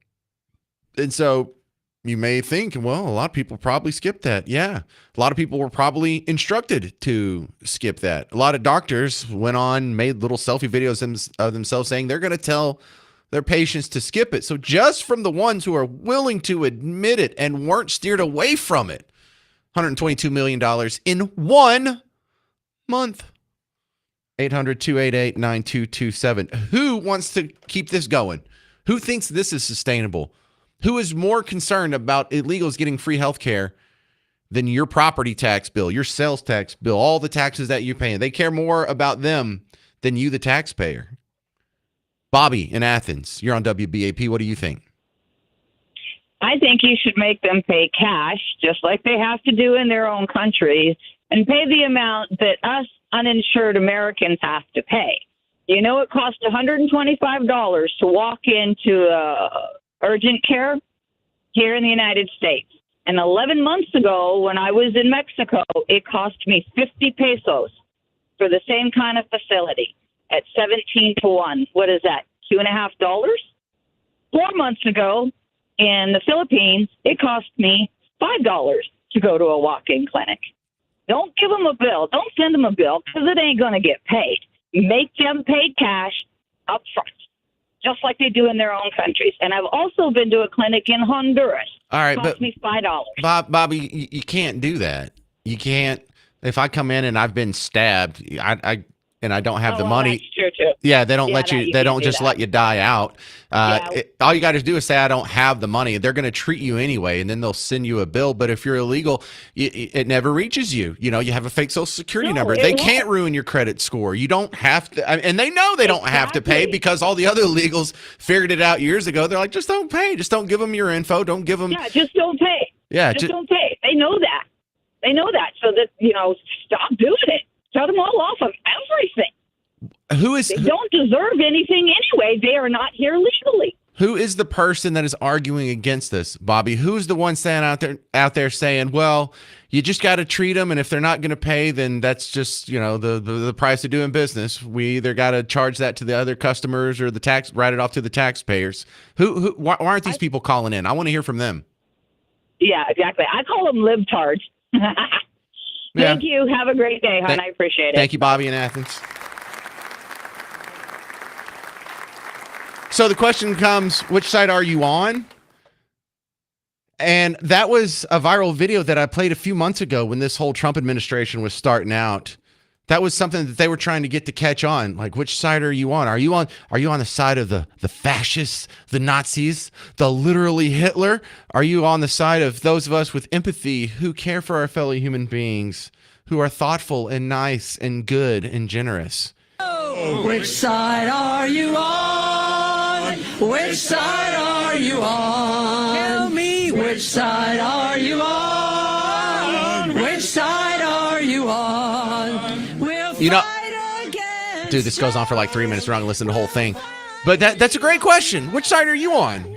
And so you may think, well, a lot of people probably skipped that. Yeah. A lot of people were probably instructed to skip that. A lot of doctors went on, made little selfie videos of themselves saying they're going to tell their patients to skip it. So just from the ones who are willing to admit it and weren't steered away from it, $122 million in 1 month. 800-288-9227. Who wants to keep this going? Who thinks this is sustainable? Who is more concerned about illegals getting free health care than your property tax bill, your sales tax bill, all the taxes that you're paying? They care more about them than you, the taxpayer. Bobby in Athens, you're on WBAP. What do you think? I think you should make them pay cash, just like they have to do in their own countries, and pay the amount that us uninsured Americans have to pay. You know, it costs $125 to walk into urgent care here in the United States. And 11 months ago, when I was in Mexico, it cost me 50 pesos for the same kind of facility at 17 to 1. What is that, $2.50? 4 months ago in the Philippines, it cost me $5 to go to a walk-in clinic. Don't give them a bill. Don't send them a bill because it ain't going to get paid. Make them pay cash up front, just like they do in their own countries. And I've also been to a clinic in Honduras. All right, it cost me $5. Bobby, you can't do that. You can't. If I come in and I've been stabbed, I don't have the money. That's true too. Yeah, they don't let you. They can't don't do just that. let you die out. Yeah. All you got to do is say, "I don't have the money." They're going to treat you anyway, and then they'll send you a bill. But if you're illegal, it never reaches you. You know, you have a fake Social Security number. it They won't. can't ruin your credit score. You don't have to, and they know they don't have to pay Exactly. because all the other illegals figured it out years ago. They're like, just don't pay. Just don't give them your info. Don't give them. Yeah, just don't pay. Yeah, Just don't pay. They know that. They know that. So that, stop doing it. Cut them all off of everything. who is They don't deserve anything anyway. They are not here legally. Who is the person that is arguing against this, Bobby? Who's the one standing out there saying, well, you just got to treat them, and if they're not going to pay, then that's just, the price of doing business. We either got to charge that to the other customers or write it off to the taxpayers. Why aren't these people calling in? I want to hear from them. Yeah, exactly. I call them libtards. Thank you. Have a great day, hon. I appreciate it. Thank you, Bobby in Athens. So the question comes, which side are you on? And that was a viral video that I played a few months ago when this whole Trump administration was starting out. That was something that they were trying to get to catch on. Like, which side are you on? Are you on the side of the fascists, the Nazis, the literally Hitler? Are you on the side of those of us with empathy who care for our fellow human beings, who are thoughtful and nice and good and generous? Which side are you on? Which side are you on? Tell me. Which side are you on? Which side are you on? We'll fight against. Dude, this goes on for like 3 minutes. We're not going to listen to the whole thing. But that's a great question. Which side are you on?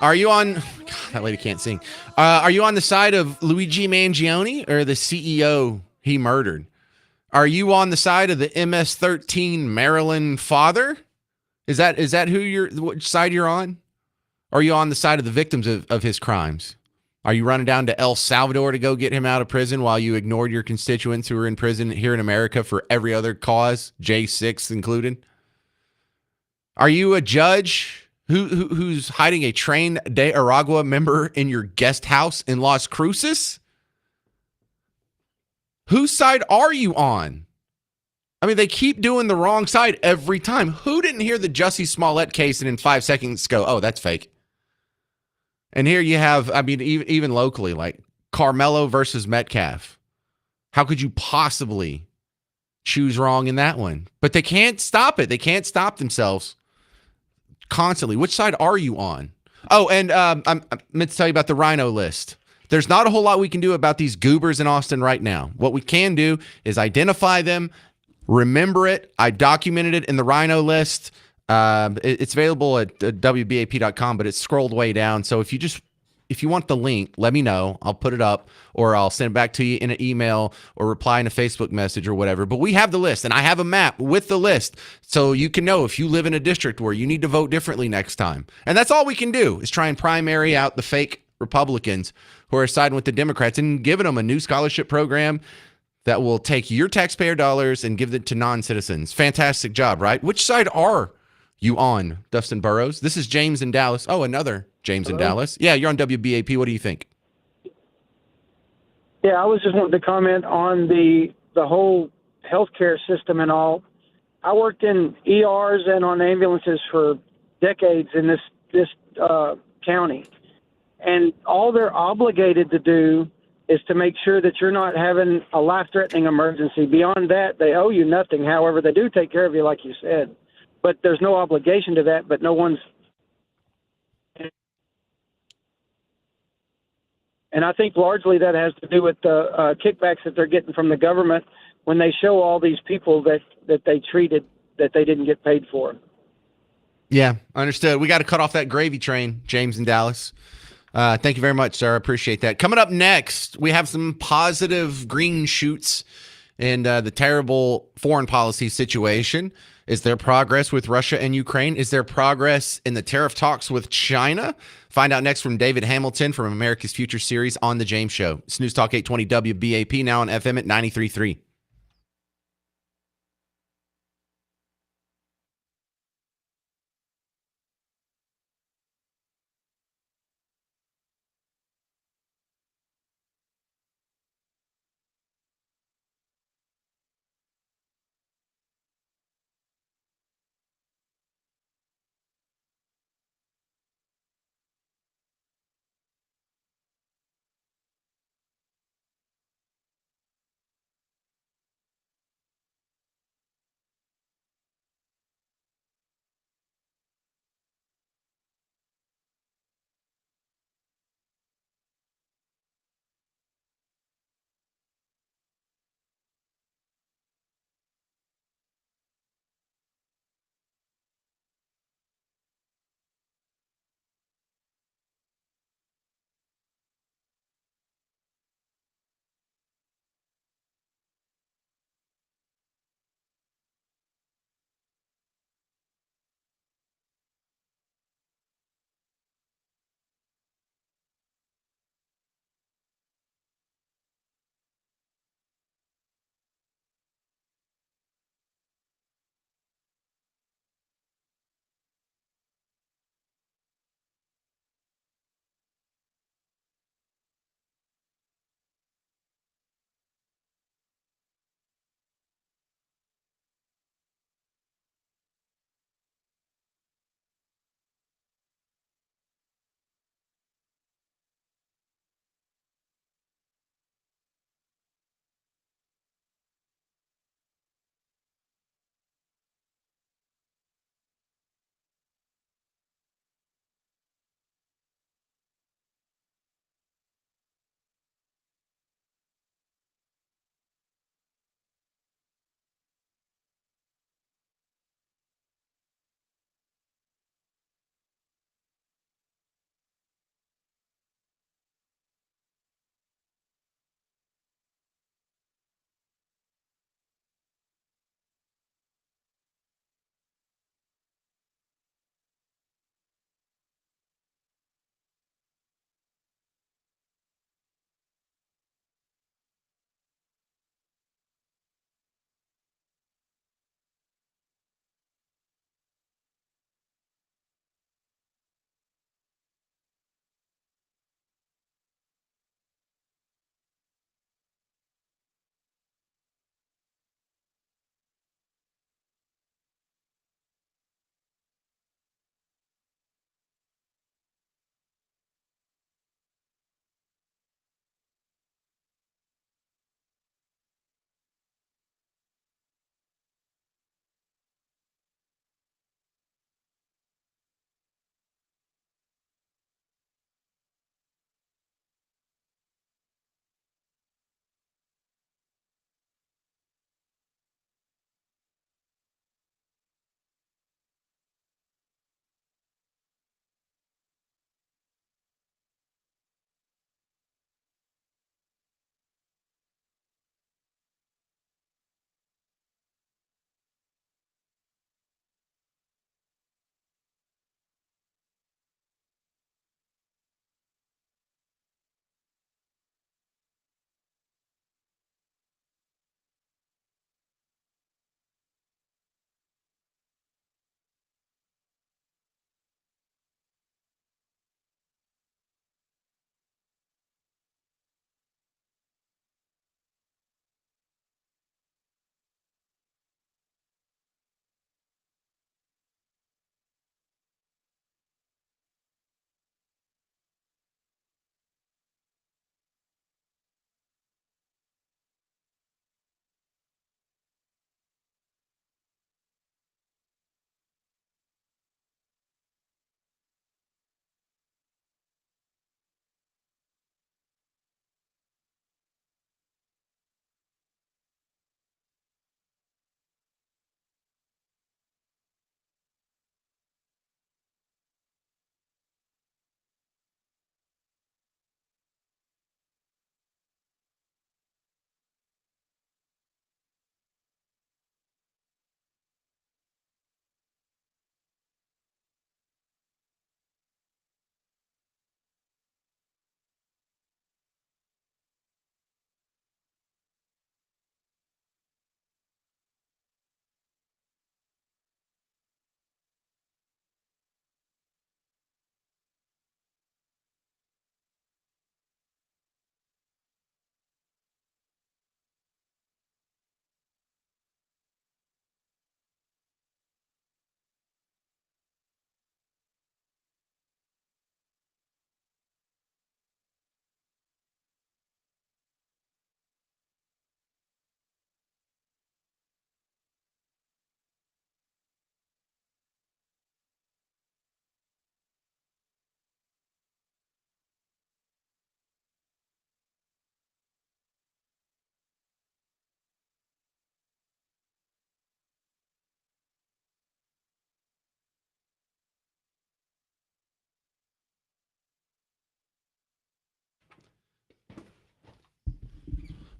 Are you on... God, that lady can't sing. Are you on the side of Luigi Mangione or the CEO he murdered? Are you on the side of the MS-13 Maryland father? Is that which side you're on? Or are you on the side of the victims of his crimes? Are you running down to El Salvador to go get him out of prison while you ignored your constituents who are in prison here in America for every other cause, J6 included? Are you a judge who's hiding a Tren de Aragua member in your guest house in Las Cruces? Whose side are you on? I mean, they keep doing the wrong side every time. Who didn't hear the Jussie Smollett case and in 5 seconds go, oh, that's fake? And here you have, I mean, even locally, like Carmelo versus Metcalf. How could you possibly choose wrong in that one? But they can't stop it. They can't stop themselves constantly. Which side are you on? Oh, and I meant to tell you about the Rhino list. There's not a whole lot we can do about these goobers in Austin right now. What we can do is identify them, remember it. I documented it in the Rhino list. It's available at WBAP.com, but it's scrolled way down. So if you want the link, let me know. I'll put it up, or I'll send it back to you in an email or reply in a Facebook message or whatever. But we have the list, and I have a map with the list, so you can know if you live in a district where you need to vote differently next time. And that's all we can do, is try and primary out the fake Republicans who are siding with the Democrats and giving them a new scholarship program that will take your taxpayer dollars and give it to non-citizens. Fantastic job, right? Which side are you on, Dustin Burrows? This is James in Dallas. Oh, another James in Dallas. Yeah, you're on WBAP. What do you think? Yeah, I was just wanting to comment on the whole healthcare system and all. I worked in ERs and on ambulances for decades in this county, and all they're obligated to do is to make sure that you're not having a life-threatening emergency. Beyond that, they owe you nothing. However, they do take care of you, like you said. But there's no obligation to that, but no one's... And I think largely that has to do with the kickbacks that they're getting from the government when they show all these people that they treated that they didn't get paid for. Yeah, understood. We got to cut off that gravy train, James in Dallas. Thank you very much, sir. I appreciate that. Coming up next, we have some positive green shoots in the terrible foreign policy situation. Is there progress with Russia and Ukraine? Is there progress in the tariff talks with China? Find out next from David Hamilton from America's Future Series on The James Show. It's News Talk 820 WBAP, now on FM at 93.3.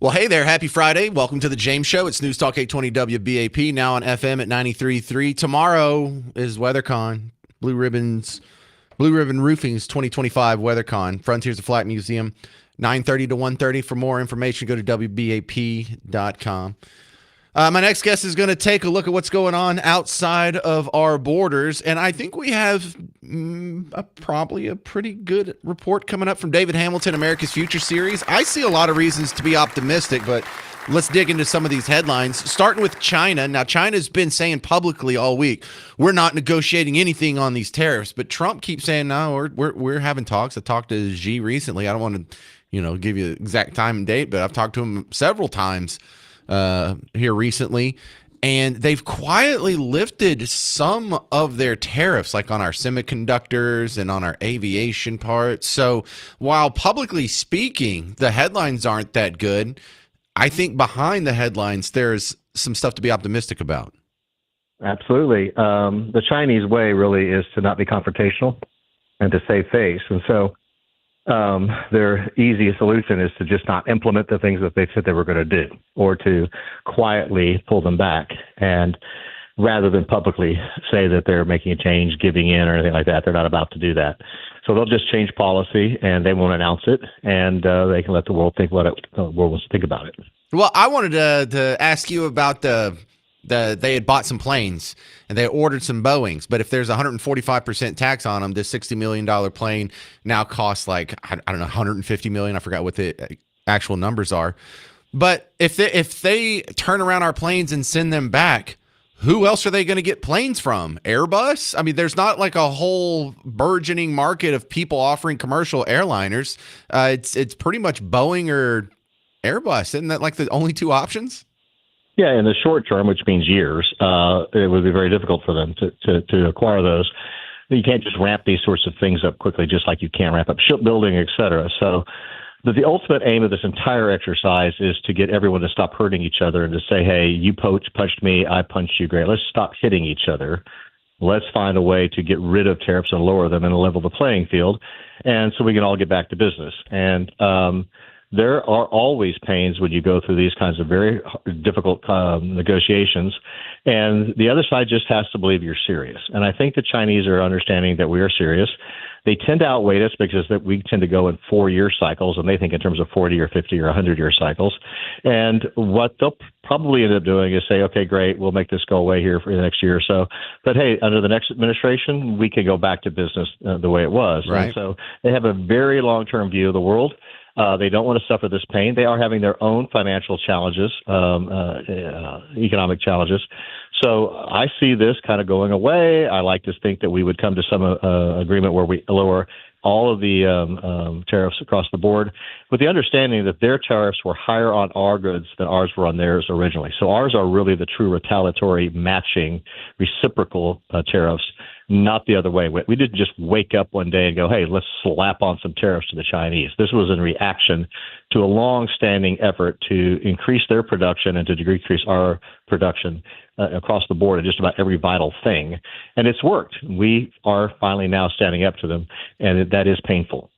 Well, hey there. Happy Friday. Welcome to the James Show. It's News Talk 820 WBAP, now on FM at 93.3. Tomorrow is WeatherCon, Blue Ribbon Roofing's 2025 WeatherCon, Frontiers of Flight Museum, 9:30 to 1:30. For more information, go to WBAP.com. My next guest is going to take a look at what's going on outside of our borders, and I think we have probably a pretty good report coming up from David Hamilton, America's Future Series. I see a lot of reasons to be optimistic, but let's dig into some of these headlines, starting with China. Now, China's been saying publicly all week, we're not negotiating anything on these tariffs, but Trump keeps saying, no, we're having talks. I talked to Xi recently. I don't want to, give you the exact time and date, but I've talked to him several times here recently, and they've quietly lifted some of their tariffs, like on our semiconductors and on our aviation parts. So while publicly speaking, the headlines aren't that good, I think behind the headlines, there's some stuff to be optimistic about. Absolutely. The Chinese way really is to not be confrontational and to save face. And so their easiest solution is to just not implement the things that they said they were going to do, or to quietly pull them back. And rather than publicly say that they're making a change, giving in, or anything like that, they're not about to do that. So they'll just change policy, and they won't announce it, and they can let the world think what the world wants to think about it. Well, I wanted to ask you about they had bought some planes and they ordered some Boeings, but if there's 145% tax on them, this $60 million plane now costs like, I don't know, $150 million. I forgot what the actual numbers are. But if they turn around our planes and send them back, who else are they going to get planes from? Airbus? I mean, there's not like a whole burgeoning market of people offering commercial airliners. It's pretty much Boeing or Airbus. Isn't that like the only two options? Yeah, in the short term, which means years, it would be very difficult for them to acquire those. You can't just ramp these sorts of things up quickly, just like you can't ramp up shipbuilding, et cetera. So the ultimate aim of this entire exercise is to get everyone to stop hurting each other and to say, hey, you punched me, I punched you, great. Let's stop hitting each other. Let's find a way to get rid of tariffs and lower them and level the playing field, and so we can all get back to business. And there are always pains when you go through these kinds of very difficult negotiations, and the other side just has to believe you're serious. And I think the Chinese are understanding that we are serious. They tend to outweigh us because that we tend to go in 4-year cycles, and they think in terms of 40 or 50 or 100-year cycles. And what they'll probably end up doing is say, okay, great, we'll make this go away here for the next year or so. But hey, under the next administration, we can go back to business the way it was. Right. And so they have a very long-term view of the world. They don't want to suffer this pain. They are having their own financial challenges, economic challenges. So I see this kind of going away. I like to think that we would come to some agreement where we lower all of the tariffs across the board, with the understanding that their tariffs were higher on our goods than ours were on theirs originally. So ours are really the true retaliatory, matching, reciprocal tariffs, not the other way. We didn't just wake up one day and go, hey, let's slap on some tariffs to the Chinese. This was in reaction to a long-standing effort to increase their production and to decrease our production across the board in just about every vital thing. And it's worked. We are finally now standing up to them, and that is painful.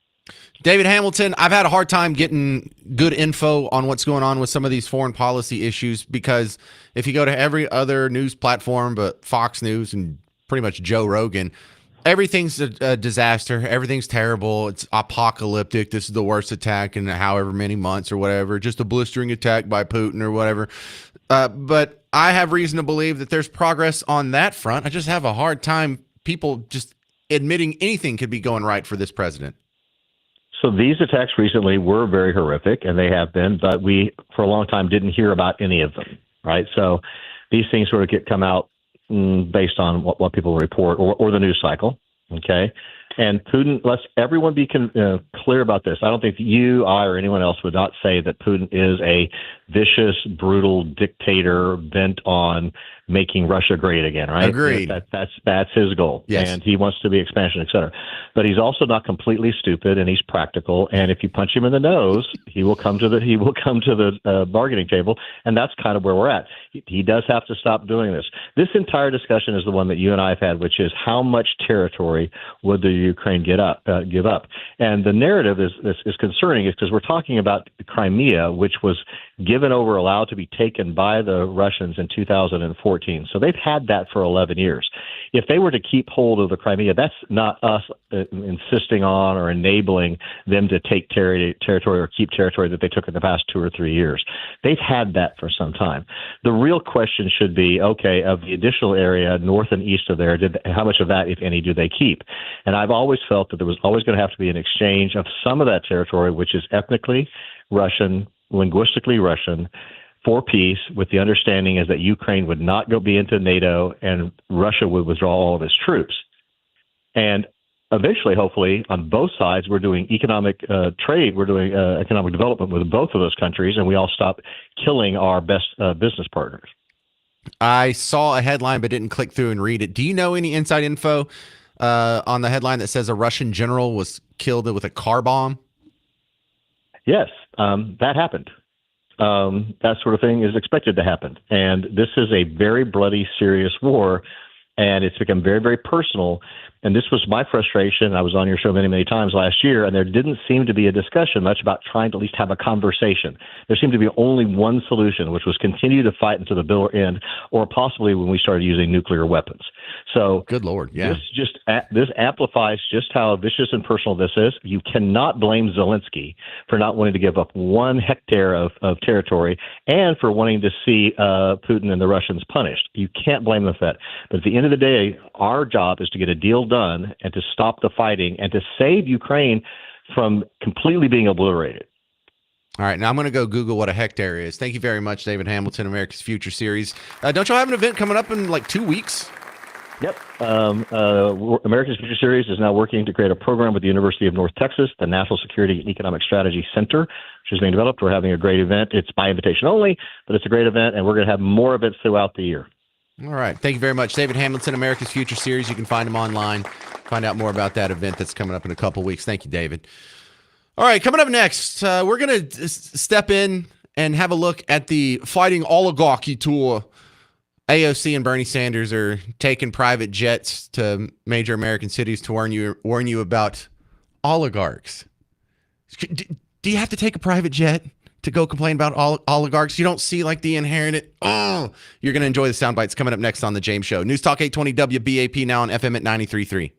David Hamilton, I've had a hard time getting good info on what's going on with some of these foreign policy issues, because if you go to every other news platform but Fox News and pretty much Joe Rogan, everything's a disaster. Everything's terrible. It's apocalyptic. This is the worst attack in however many months or whatever, just a blistering attack by Putin or whatever. But I have reason to believe that there's progress on that front. I just have a hard time people just admitting anything could be going right for this president. So these attacks recently were very horrific, and they have been, but we, for a long time, didn't hear about any of them, right? So these things sort of come out based on what people report or the news cycle, okay? And Putin, let's everyone be clear about this. I don't think you, I, or anyone else would not say that Putin is a vicious, brutal dictator bent on making Russia great again, right? Agreed. That's his goal. Yes. And he wants to be expansion, et cetera. But he's also not completely stupid, and he's practical. And if you punch him in the nose, he will come to the bargaining table, and that's kind of where we're at. He does have to stop doing this. This entire discussion is the one that you and I have had, which is how much territory would the Ukraine give up? And the narrative narrative is concerning is because we're talking about Crimea, which was given over, allowed to be taken by the Russians in 2014. So they've had that for 11 years. If they were to keep hold of the Crimea, that's not us insisting on or enabling them to take territory or keep territory that they took in the past 2 or 3 years. They've had that for some time. The real question should be, okay, of the additional area north and east of there, how much of that, if any, do they keep? And I've always felt that there was always going to have to be an exchange of some of that territory, which is ethnically Russian, linguistically Russian, for peace, with the understanding is that Ukraine would not be into NATO and Russia would withdraw all of its troops. And eventually, hopefully, on both sides, we're doing economic trade, we're doing economic development with both of those countries, and we all stop killing our best business partners. I saw a headline but didn't click through and read it. Do you know any inside info on the headline that says a Russian general was killed with a car bomb? Yes, that happened. That sort of thing is expected to happen. And this is a very bloody, serious war, and it's become very, very personal. And this was my frustration. I was on your show many, many times last year, and there didn't seem to be a discussion much about trying to at least have a conversation. There seemed to be only one solution, which was continue to fight until the bitter end, or possibly when we started using nuclear weapons. So, good Lord, yeah. This amplifies just how vicious and personal this is. You cannot blame Zelensky for not wanting to give up 1 hectare of territory and for wanting to see Putin and the Russians punished. You can't blame them for that. But at the end of the day, our job is to get a deal done and to stop the fighting and to save Ukraine from completely being obliterated. All right, now I'm going to go Google what a hectare is. Thank you very much, David Hamilton, America's Future Series. Don't y'all have an event coming up in like 2 weeks? Yep. America's Future Series is now working to create a program with the University of North Texas, the National Security and Economic Strategy Center, which is being developed. We're having a great event. It's by invitation only, but it's a great event, and we're going to have more events throughout the year. All right. Thank you very much. David Hamilton, America's Future Series. You can find him online. Find out more about that event that's coming up in a couple weeks. Thank you, David. All right. Coming up next, we're going to step in and have a look at the Fighting Oligarchy Tour. AOC and Bernie Sanders are taking private jets to major American cities to warn you about oligarchs. Do you have to take a private jet to go complain about oligarchs? You don't see like the inherited. Oh, you're going to enjoy the sound bites coming up next on The James Show. News Talk 820 WBAP, now on FM at 93.3.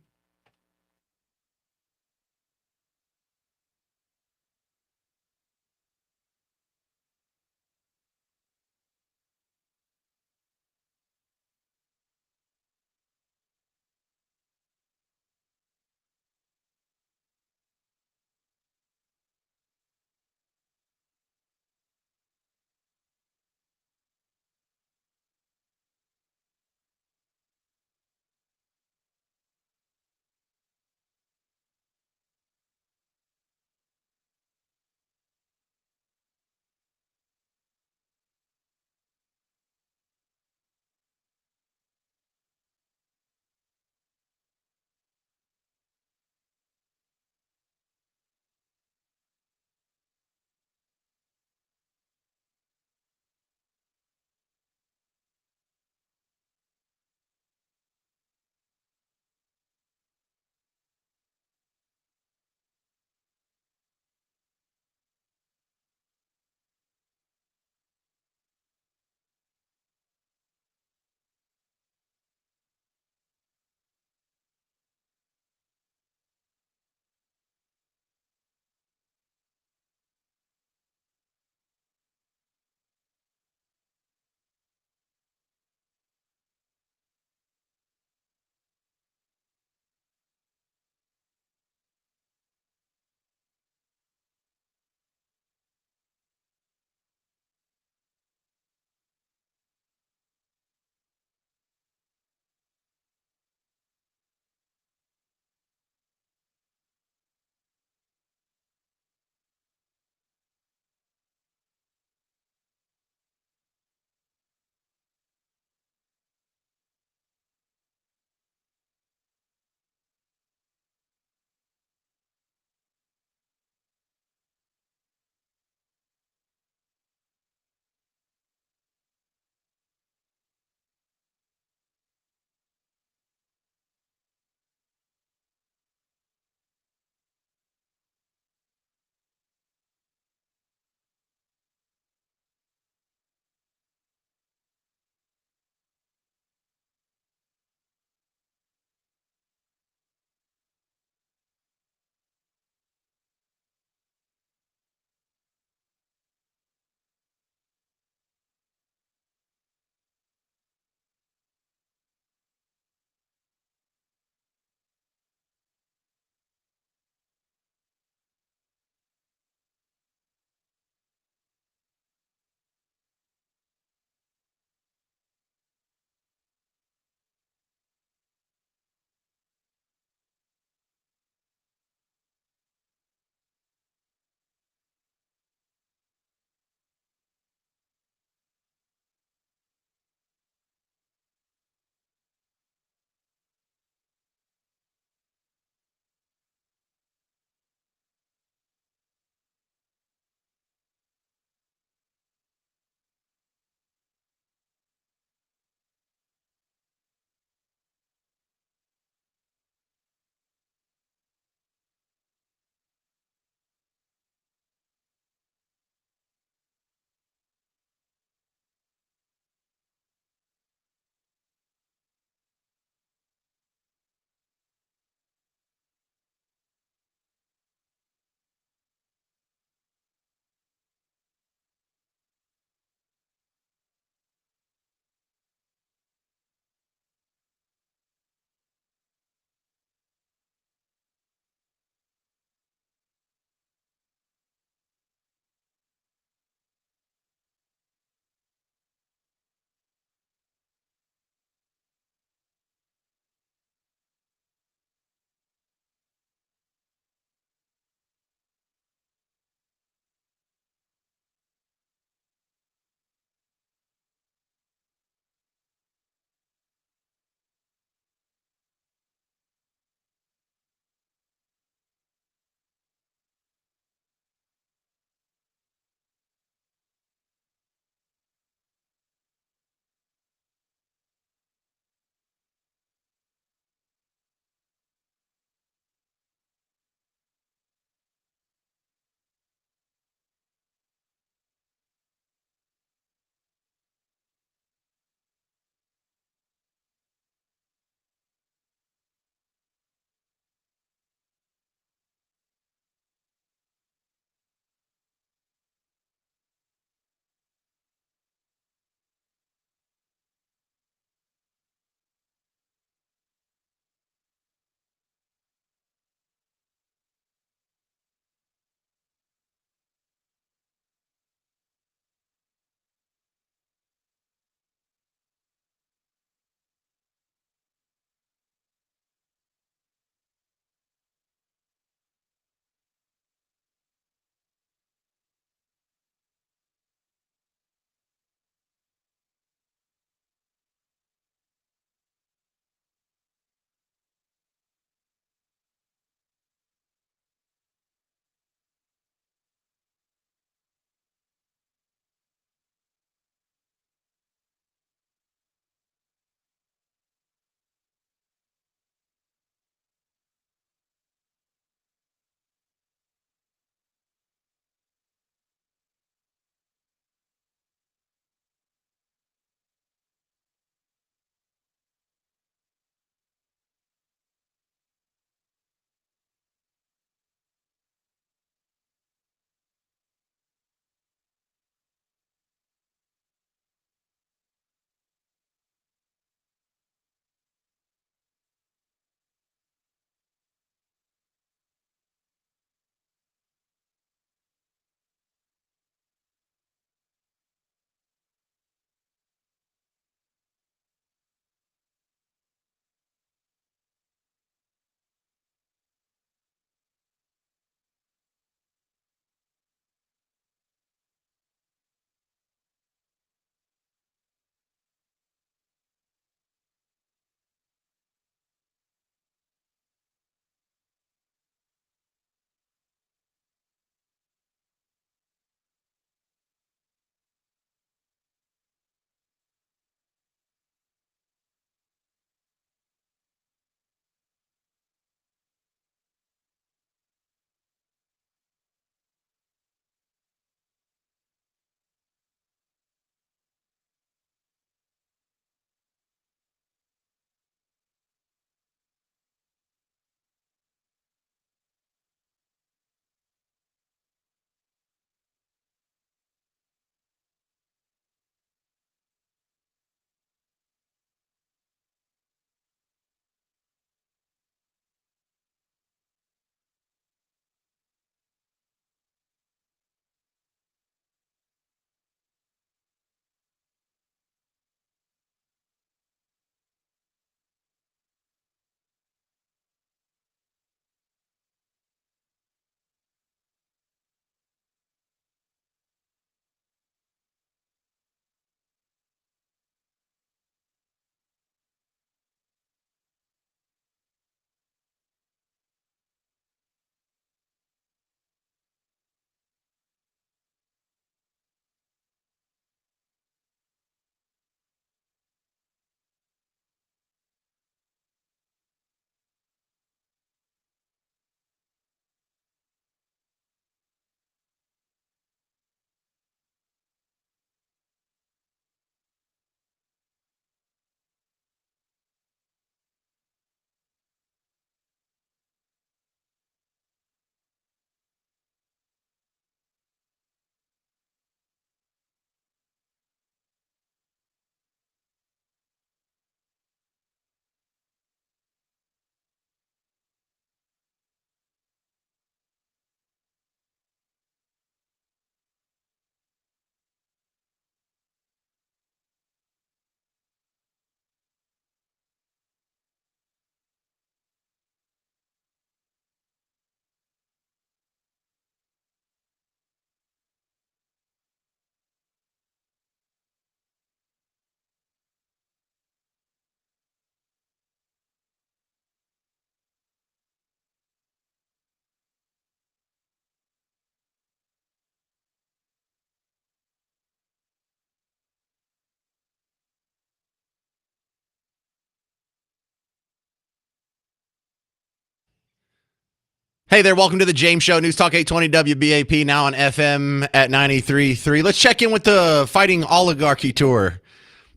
Hey there, welcome to the James Show, News Talk 820 WBAP, now on FM at 93.3. Let's check in with the Fighting Oligarchy Tour.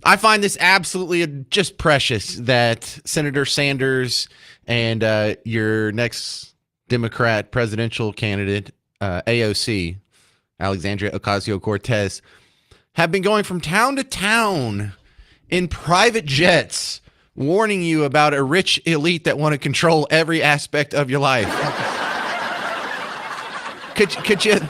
I find this absolutely just precious that Senator Sanders and your next Democrat presidential candidate, AOC, Alexandria Ocasio-Cortez, have been going from town to town in private jets, warning you about a rich elite that want to control every aspect of your life. Could you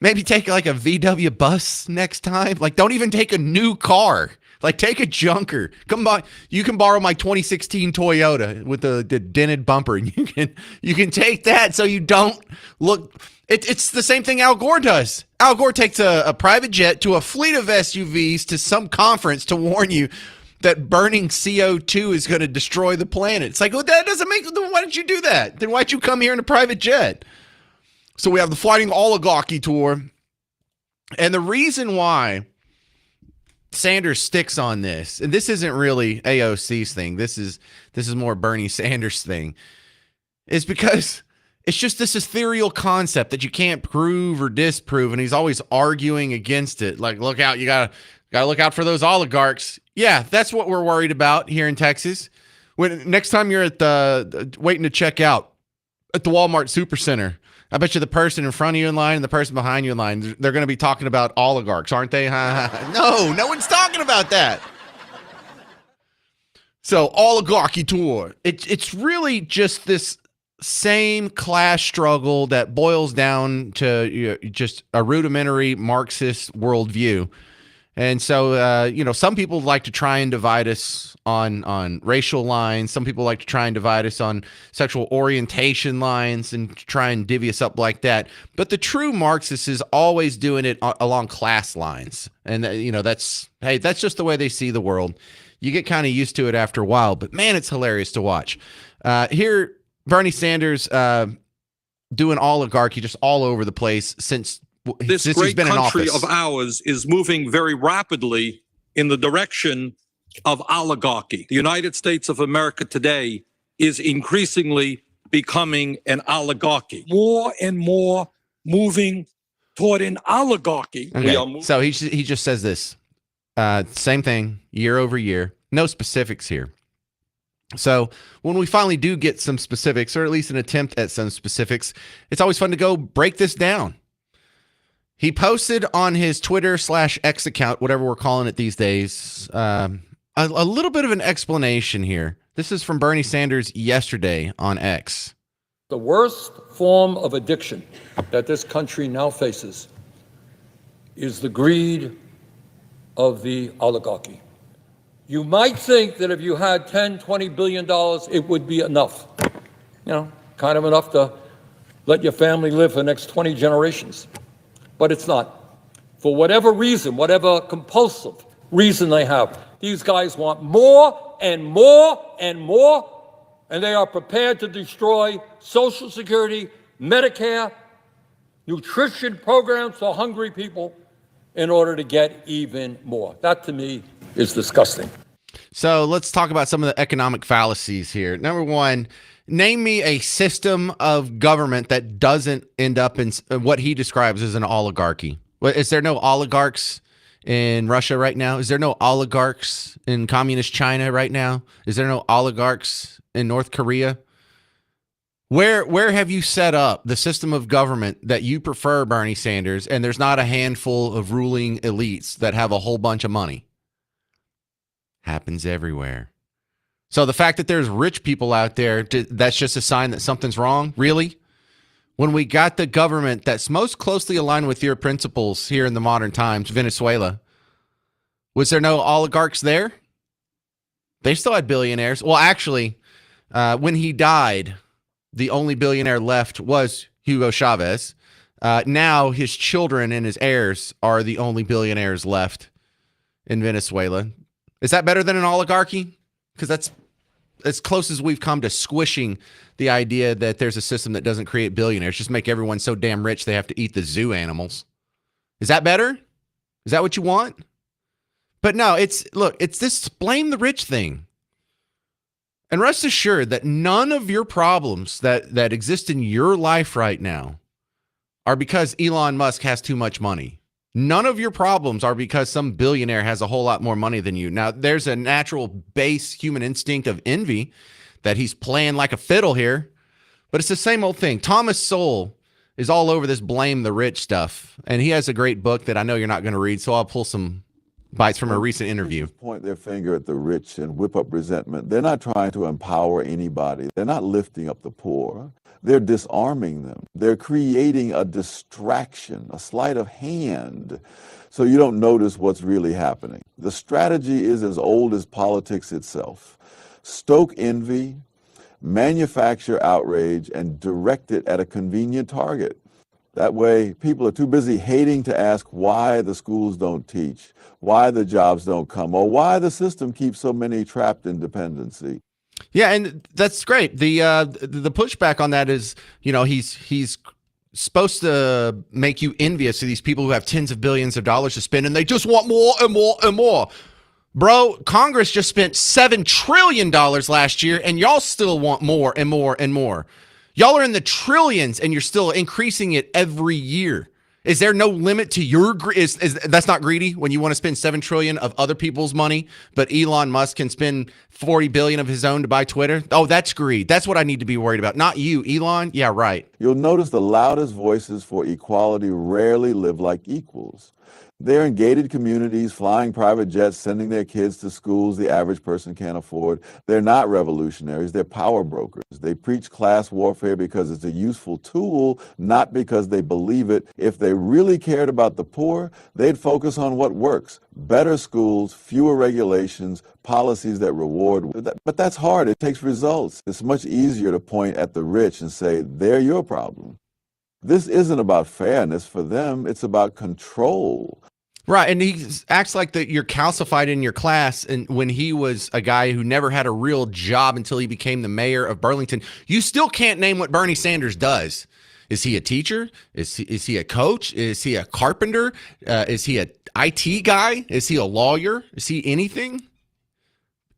maybe take like a VW bus next time? Like, don't even take a new car. Like, take a junker. Come by. You can borrow my 2016 Toyota with the dented bumper, and you can take that so you don't look. It's the same thing Al Gore does. Al Gore takes a private jet to a fleet of SUVs to some conference to warn you that burning CO2 is going to destroy the planet. It's like, well, that doesn't make. Then why didn't you do that? Then why'd you come here in a private jet? So we have the Fighting Oligarchy Tour. And the reason why Sanders sticks on this, and this isn't really AOC's thing, this is more Bernie Sanders' thing, is because it's just this ethereal concept that you can't prove or disprove, and he's always arguing against it. Like, look out, you gotta look out for those oligarchs. Yeah, that's what we're worried about here in Texas. When next time you're at the waiting to check out at the Walmart Supercenter, I bet you the person in front of you in line and the person behind you in line, they're going to be talking about oligarchs, aren't they? No one's talking about that. So, Oligarchy Tour. It's really just this same class struggle that boils down to just a rudimentary Marxist worldview. And so, some people like to try and divide us on racial lines. Some people like to try and divide us on sexual orientation lines and try and divvy us up like that. But the true Marxist is always doing it along class lines. And, that's just the way they see the world. You get kind of used to it after a while. But, man, it's hilarious to watch. Here, Bernie Sanders doing oligarchy just all over the place since this great country of ours is moving very rapidly in the direction of oligarchy. The United States of America today is increasingly becoming an oligarchy. More and more moving toward an oligarchy. Okay. So he just says this. Same thing year over year. No specifics here. So when we finally do get some specifics, or at least an attempt at some specifics, it's always fun to go break this down. He posted on his Twitter/X account, whatever we're calling it these days, a little bit of an explanation here. This is from Bernie Sanders yesterday on X. The worst form of addiction that this country now faces is the greed of the oligarchy. You might think that if you had $10, $20 billion, it would be enough. Kind of enough to let your family live for the next 20 generations. But it's not. For whatever reason, whatever compulsive reason they have, these guys want more and more and more, and they are prepared to destroy Social Security, Medicare, nutrition programs for hungry people in order to get even more. That, to me, is disgusting. So let's talk about some of the economic fallacies here. Number one, name me a system of government that doesn't end up in what he describes as an oligarchy. Is there no oligarchs in Russia right now? Is there no oligarchs in communist China right now? Is there no oligarchs in North Korea? Where have you set up the system of government that you prefer, Bernie Sanders, and there's not a handful of ruling elites that have a whole bunch of money? Happens everywhere. So the fact that there's rich people out there, that's just a sign that something's wrong? Really? When we got the government that's most closely aligned with your principles here in the modern times, Venezuela, was there no oligarchs there? They still had billionaires. Well, actually, when he died, the only billionaire left was Hugo Chavez. Now his children and his heirs are the only billionaires left in Venezuela. Is that better than an oligarchy? Because that's as close as we've come to squishing the idea that there's a system that doesn't create billionaires, just make everyone so damn rich they have to eat the zoo animals. Is that better? Is that what you want? But no, it's this blame the rich thing. And rest assured that none of your problems that exist in your life right now are because Elon Musk has too much money. None of your problems are because some billionaire has a whole lot more money than you. Now, there's a natural base human instinct of envy that he's playing like a fiddle here, but it's the same old thing. Thomas Sowell is all over this blame the rich stuff, and he has a great book that I know you're not going to read, so I'll pull some bites from a recent interview. Point their finger at the rich and whip up resentment. They're not trying to empower anybody. They're not lifting up the poor. They're disarming them. They're creating a distraction, a sleight of hand, so you don't notice what's really happening. The strategy is as old as politics itself. Stoke envy, manufacture outrage, and direct it at a convenient target. That way, people are too busy hating to ask why the schools don't teach, why the jobs don't come, or why the system keeps so many trapped in dependency. Yeah, and that's great. The pushback on that is, he's supposed to make you envious of these people who have tens of billions of dollars to spend, and they just want more and more and more. Bro, Congress just spent $7 trillion last year, and y'all still want more and more and more. Y'all are in the trillions, and you're still increasing it every year. Is there no limit to your is that's not greedy when you want to spend $7 trillion of other people's money, but Elon Musk can spend $40 billion of his own to buy Twitter? Oh, that's greed. That's what I need to be worried about. Not you, Elon. Yeah, right. You'll notice the loudest voices for equality rarely live like equals. They're in gated communities, flying private jets, sending their kids to schools the average person can't afford. They're not revolutionaries, they're power brokers. They preach class warfare because it's a useful tool, not because they believe it. If they really cared about the poor, they'd focus on what works. Better schools, fewer regulations, policies that reward. But that's hard. It takes results. It's much easier to point at the rich and say, they're your problem. This isn't about fairness for them. It's about control. Right, and he acts like that you're calcified in your class, and when he was a guy who never had a real job until he became the mayor of Burlington. You still can't name what Bernie Sanders does. Is he a teacher? Is he a coach? Is he a carpenter? Is he a IT guy? Is he a lawyer? Is he anything?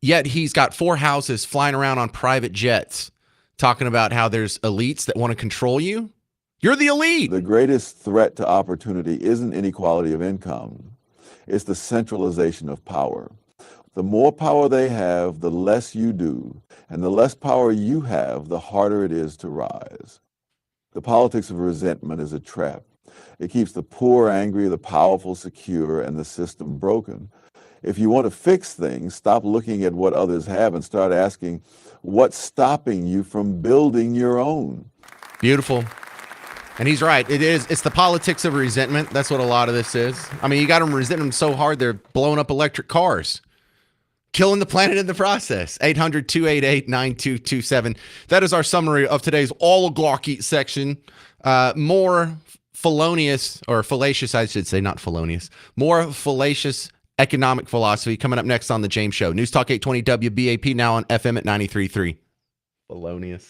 Yet he's got 4 houses, flying around on private jets, talking about how there's elites that want to control you. You're the elite. The greatest threat to opportunity isn't inequality of income. It's the centralization of power. The more power they have, the less you do. And the less power you have, the harder it is to rise. The politics of resentment is a trap. It keeps the poor angry, the powerful secure, and the system broken. If you want to fix things, stop looking at what others have and start asking, what's stopping you from building your own? Beautiful. And he's right. It's the politics of resentment. That's what a lot of this is. I mean, you got them resenting them so hard, they're blowing up electric cars, killing the planet in the process. 800-288-9227. That is our summary of today's oligarchy section. More felonious, or fallacious, I should say, not felonious. More fallacious economic philosophy coming up next on The James Show. News Talk 820 WBAP, now on FM at 93.3. Felonious.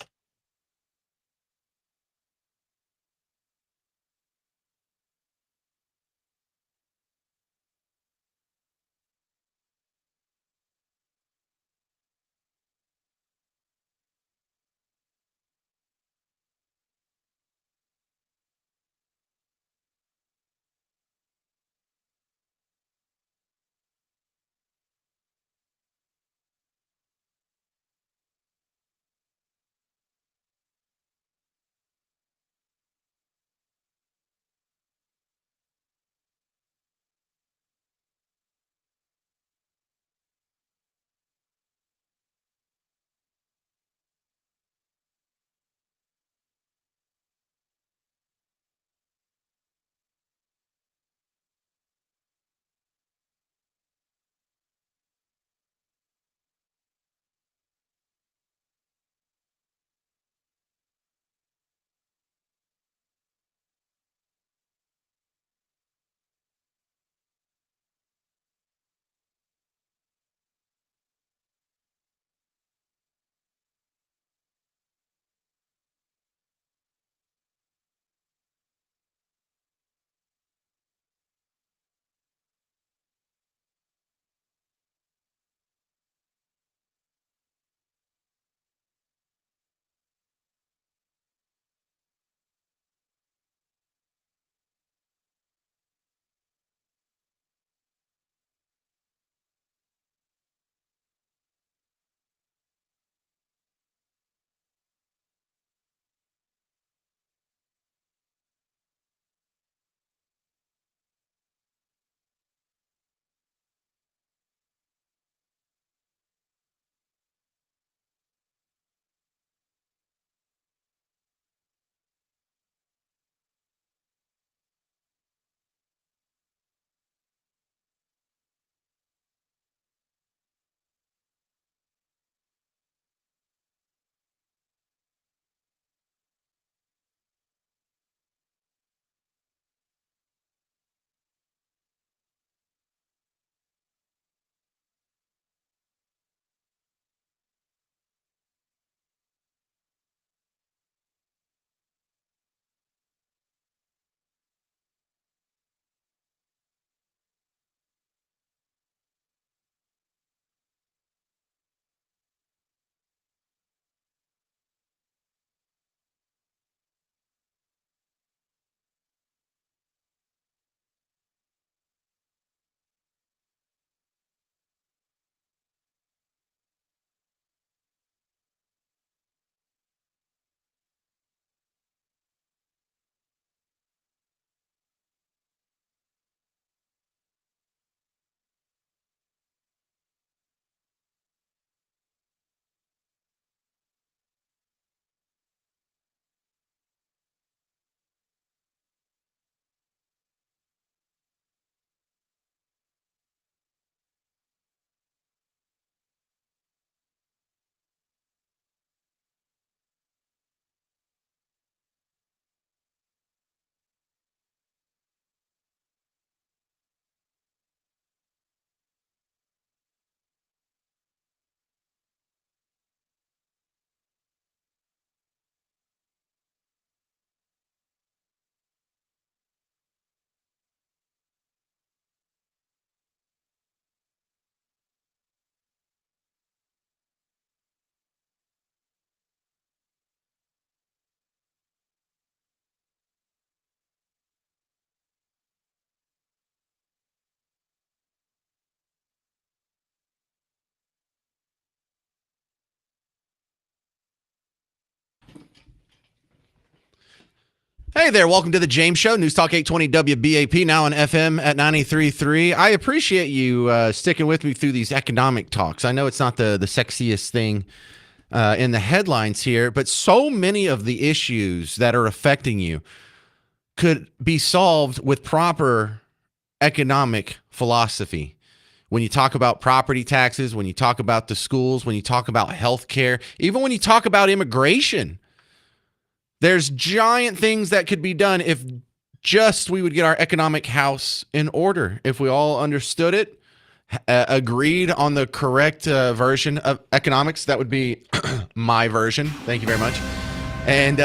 Hey there, welcome to the James Show, News Talk 820 WBAP, now on FM at 93.3. I appreciate you sticking with me through these economic talks. I know it's not the sexiest thing in the headlines here, but so many of the issues that are affecting you could be solved with proper economic philosophy. When you talk about property taxes, when you talk about the schools, when you talk about healthcare, even when you talk about immigration, there's giant things that could be done if just we would get our economic house in order. If we all understood it, agreed on the correct version of economics, that would be my version. Thank you very much. And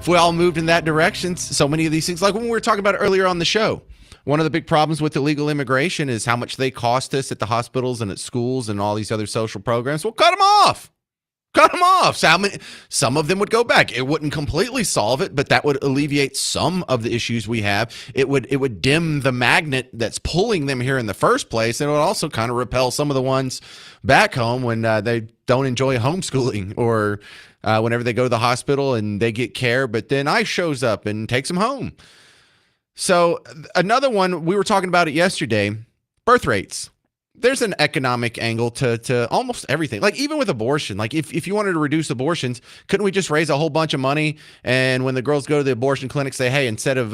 if we all moved in that direction, so many of these things, like when we were talking about earlier on the show, one of the big problems with illegal immigration is how much they cost us at the hospitals and at schools and all these other social programs. Well, cut them off. Cut them off. So some of them would go back. It wouldn't completely solve it, but that would alleviate some of the issues we have. It would dim the magnet that's pulling them here in the first place, and it would also kind of repel some of the ones back home when they don't enjoy homeschooling or whenever they go to the hospital and they get care, but then ICE shows up and takes them home. So another one, we were talking about it yesterday, birth rates. There's an economic angle to almost everything. Like even with abortion, like if you wanted to reduce abortions, couldn't we just raise a whole bunch of money? And when the girls go to the abortion clinic, say, hey, instead of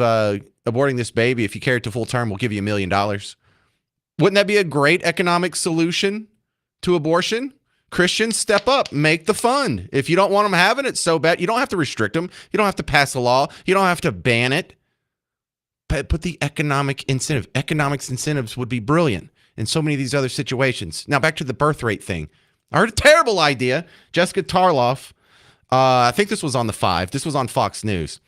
aborting this baby, if you carry it to full term, we'll give you $1 million. Wouldn't that be a great economic solution to abortion? Christians, step up, make the fund. If you don't want them having it so bad, you don't have to restrict them. You don't have to pass a law. You don't have to ban it. But put the economic incentive. Economics incentives would be brilliant in so many of these other situations. Now, back to the birth rate thing. I heard a terrible idea. Jessica Tarloff, I think this was on the 5. This was on Fox News.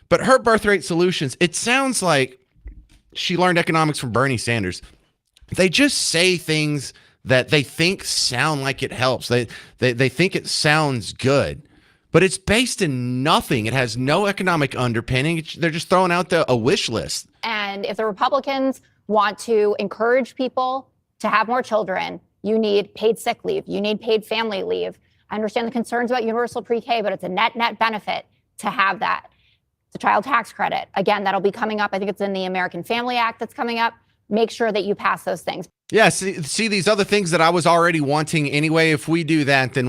But her birth rate solutions, it sounds like she learned economics from Bernie Sanders. They just say things that they think sound like it helps. They think it sounds good. But it's based in nothing. It has no economic underpinning. They're just throwing out a wish list. And if the Republicans want to encourage people to have more children, you need paid sick leave. You need paid family leave. I understand the concerns about universal pre-K, but it's a net benefit to have that. The child tax credit, again, that'll be coming up. I think it's in the American Family Act that's coming up. Make sure that you pass those things. Yeah, see these other things that I was already wanting anyway. If we do that, then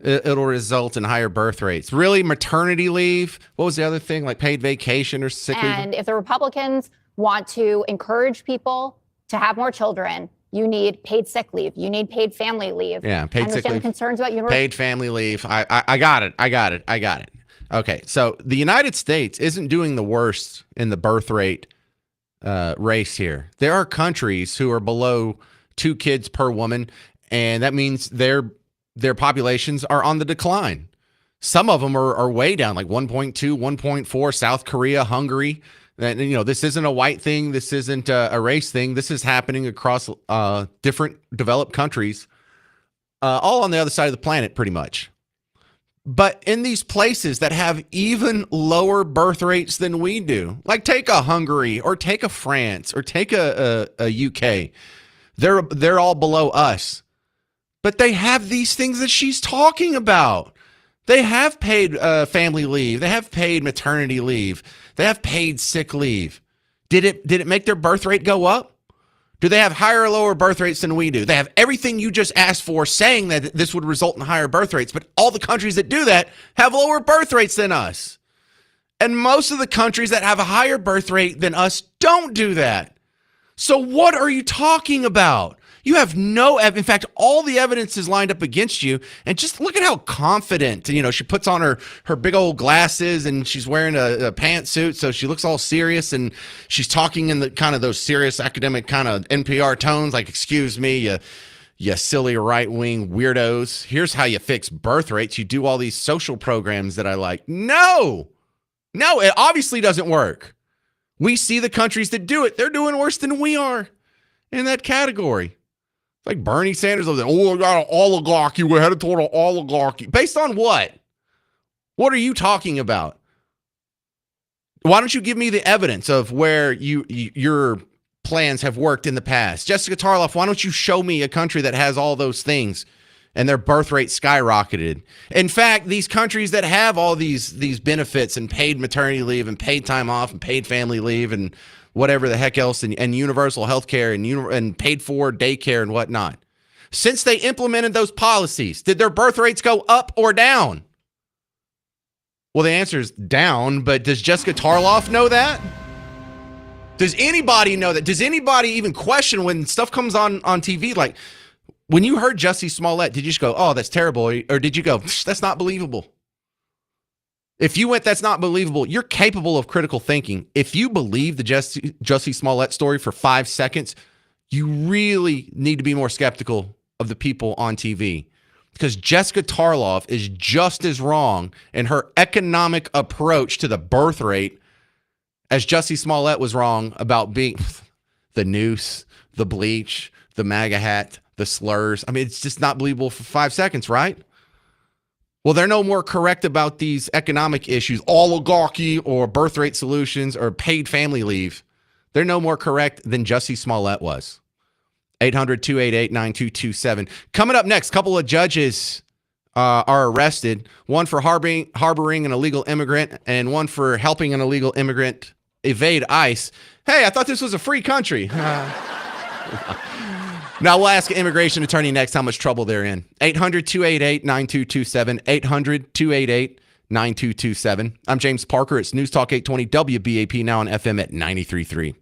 it'll result in higher birth rates. Really, maternity leave. What was the other thing? Like paid vacation or sick leave? And if the Republicans want to encourage people to have more children, you need paid sick leave. You need paid family leave. Yeah, paid sick leave. I understand the concerns about universal paid family leave. I got it. Okay, so the United States isn't doing the worst in the birth rate race here. There are countries who are below 2 kids per woman, and that means their populations are on the decline. Some of them are way down, like 1.2, 1.4, South Korea, Hungary. And, this isn't a white thing. This isn't a race thing. This is happening across different developed countries, all on the other side of the planet, pretty much. But in these places that have even lower birth rates than we do, like take a Hungary or take a France or take a UK, they're all below us. But they have these things that she's talking about. They have paid family leave. They have paid maternity leave. They have paid sick leave. Did it make their birth rate go up? Do they have higher or lower birth rates than we do? They have everything you just asked for, saying that this would result in higher birth rates. But all the countries that do that have lower birth rates than us. And most of the countries that have a higher birth rate than us don't do that. So what are you talking about? You have in fact, all the evidence is lined up against you. And just look at how confident, she puts on her big old glasses and she's wearing a pantsuit. So she looks all serious and she's talking in the kind of those serious academic kind of NPR tones, like, excuse me, you silly right-wing weirdos. Here's how you fix birth rates. You do all these social programs that I like. No, it obviously doesn't work. We see the countries that do it. They're doing worse than we are in that category. Like Bernie Sanders was like, we got an oligarchy. We're headed toward an oligarchy. Based on what? What are you talking about? Why don't you give me the evidence of where your plans have worked in the past? Jessica Tarloff, why don't you show me a country that has all those things and their birth rate skyrocketed. In fact, these countries that have all these benefits and paid maternity leave and paid time off and paid family leave and whatever the heck else, and universal health care and paid for daycare and whatnot, since they implemented those policies, did their birth rates go up or down? Well, the answer is down, but does Jessica Tarloff know that? Does anybody know that? Does anybody even question when stuff comes on TV? Like, when you heard Jussie Smollett, did you just go, oh, that's terrible? Or did you go, that's not believable? If you went, that's not believable, you're capable of critical thinking. If you believe the Jussie Smollett story for 5 seconds, you really need to be more skeptical of the people on TV. Because Jessica Tarloff is just as wrong in her economic approach to the birth rate as Jussie Smollett was wrong about being the noose, the bleach, the MAGA hat, the slurs. I mean, it's just not believable for 5 seconds, right? Well, they're no more correct about these economic issues, oligarchy or birth rate solutions or paid family leave. They're no more correct than Jussie Smollett was. 800-288-9227. Coming up next, a couple of judges are arrested. One for harboring an illegal immigrant and one for helping an illegal immigrant evade ICE. Hey, I thought this was a free country. Now, we'll ask an immigration attorney next how much trouble they're in. 800-288-9227. 800-288-9227. I'm James Parker. It's News Talk 820 WBAP, now on FM at 93.3.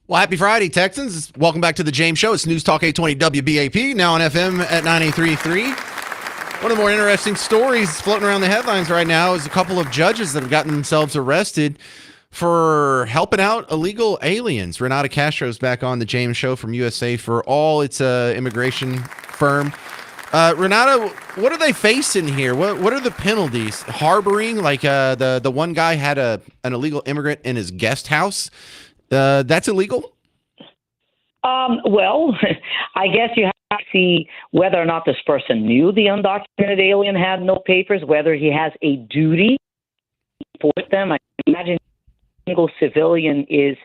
Well, happy Friday, Texans. Welcome back to the James Show. It's News Talk 820 WBAP, now on FM at 93.3. One of the more interesting stories floating around the headlines right now is a couple of judges that have gotten themselves arrested for helping out illegal aliens. Renata Castro's back on the James Show from USA for All. It's an immigration firm. Renata, what are they facing here? What are the penalties? Harboring, like the one guy had an illegal immigrant in his guest house. That's illegal? Well, I guess you have to see whether or not this person knew the undocumented alien had no papers, whether he has a duty to report them. I imagine a single civilian is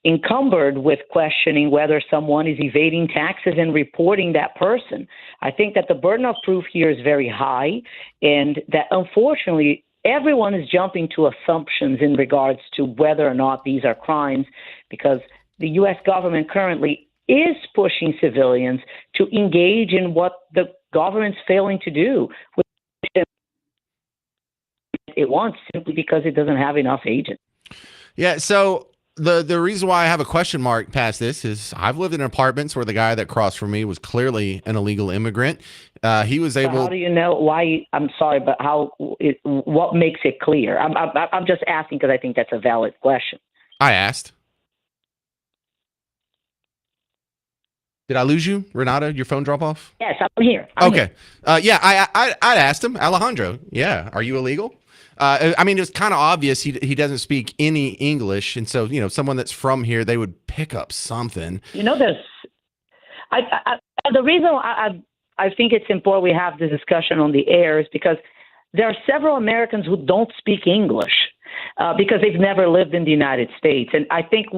encumbered with questioning whether someone is evading taxes and reporting that person. I think that the burden of proof here is very high, and that unfortunately everyone is jumping to assumptions in regards to whether or not these are crimes, because the U.S. government currently is pushing civilians to engage in what the government's failing to do. It wants simply because it doesn't have enough agents. Yeah, so the reason why I have a question mark past this is I've lived in apartments where the guy that crossed from me was clearly an illegal immigrant. He was able. But how do you know why? I'm sorry, but what makes it clear? I'm just asking because I think that's a valid question. I asked. Did I lose you, Renata? Your phone drop off? Yes, I'm here. Okay. Yeah, I asked him, Alejandro. Yeah, are you illegal? I mean, it's kind of obvious he doesn't speak any English, and so someone that's from here, they would pick up something. There's. The reason I think it's important we have this discussion on the air is because there are several Americans who don't speak English because they've never lived in the United States, and I think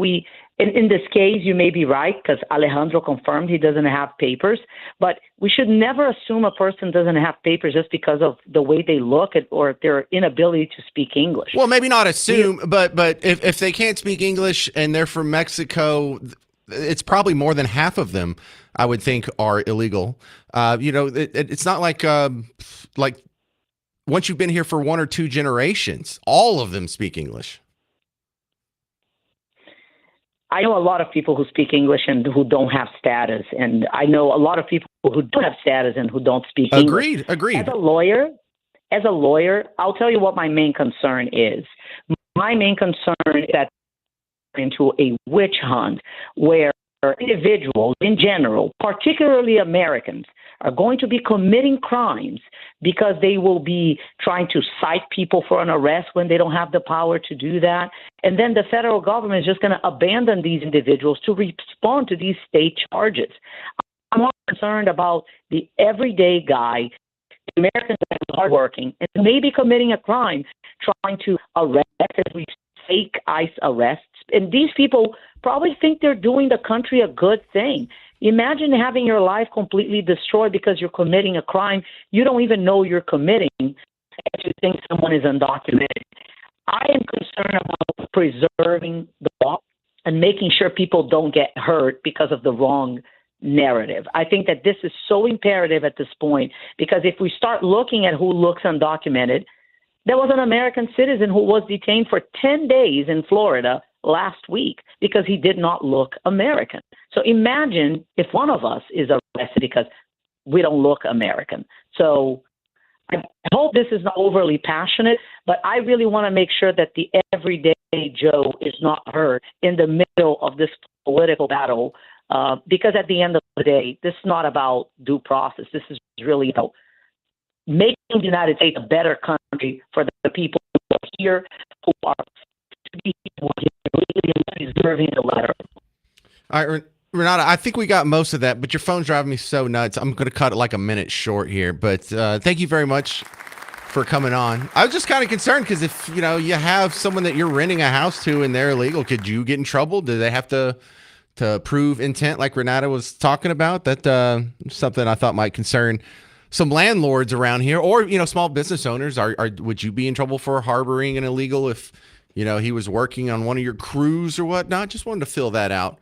in this case, you may be right because Alejandro confirmed he doesn't have papers, but we should never assume a person doesn't have papers just because of the way they look at or their inability to speak English. Well, maybe not assume, but if they can't speak English and they're from Mexico, it's probably more than half of them, I would think, are illegal. It's not like once you've been here for one or two generations, all of them speak English. I know a lot of people who speak English and who don't have status, and I know a lot of people who do have status and who don't speak English. Agreed. As a lawyer, I'll tell you what my main concern is. My main concern is that into a witch hunt where individuals in general, particularly Americans, are going to be committing crimes because they will be trying to cite people for an arrest when they don't have the power to do that. And then the federal government is just going to abandon these individuals to respond to these state charges. I'm more concerned about the everyday guy, the American guy who's hardworking, and maybe committing a crime, trying to arrest, as we fake ICE arrests. And these people probably think they're doing the country a good thing. Imagine having your life completely destroyed because you're committing a crime you don't even know you're committing, and you think someone is undocumented. I am concerned about preserving the law and making sure people don't get hurt because of the wrong narrative. I think that this is so imperative at this point because if we start looking at who looks undocumented, there was an American citizen who was detained for 10 days in Florida last week because he did not look American. So imagine if one of us is arrested because we don't look American. So I hope this is not overly passionate, but I really want to make sure that the everyday Joe is not hurt in the middle of this political battle because at the end of the day, this is not about due process. This is really about making the United States a better country for the people who are here, who are to be really deserving the letter. All right, Renata, I think we got most of that, but your phone's driving me so nuts. I'm going to cut it like a minute short here, but thank you very much for coming on. I was just kind of concerned because if you have someone that you're renting a house to and they're illegal, could you get in trouble? Do they have to prove intent like Renata was talking about? That something I thought might concern some landlords around here, or small business owners. Would you be in trouble for harboring an illegal if he was working on one of your crews or whatnot? Just wanted to fill that out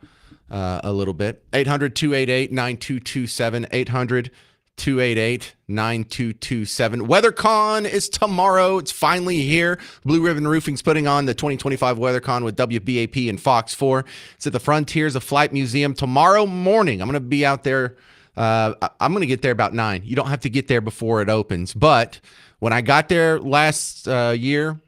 a little bit. 800-288-9227. 288-9227. WeatherCon is tomorrow. It's finally here. Blue Ribbon Roofing's putting on the 2025 WeatherCon with WBAP and Fox 4. It's at the Frontiers of Flight Museum tomorrow morning. I'm going to be out there. I'm going to get there about 9. You don't have to get there before it opens. But when I got there last year,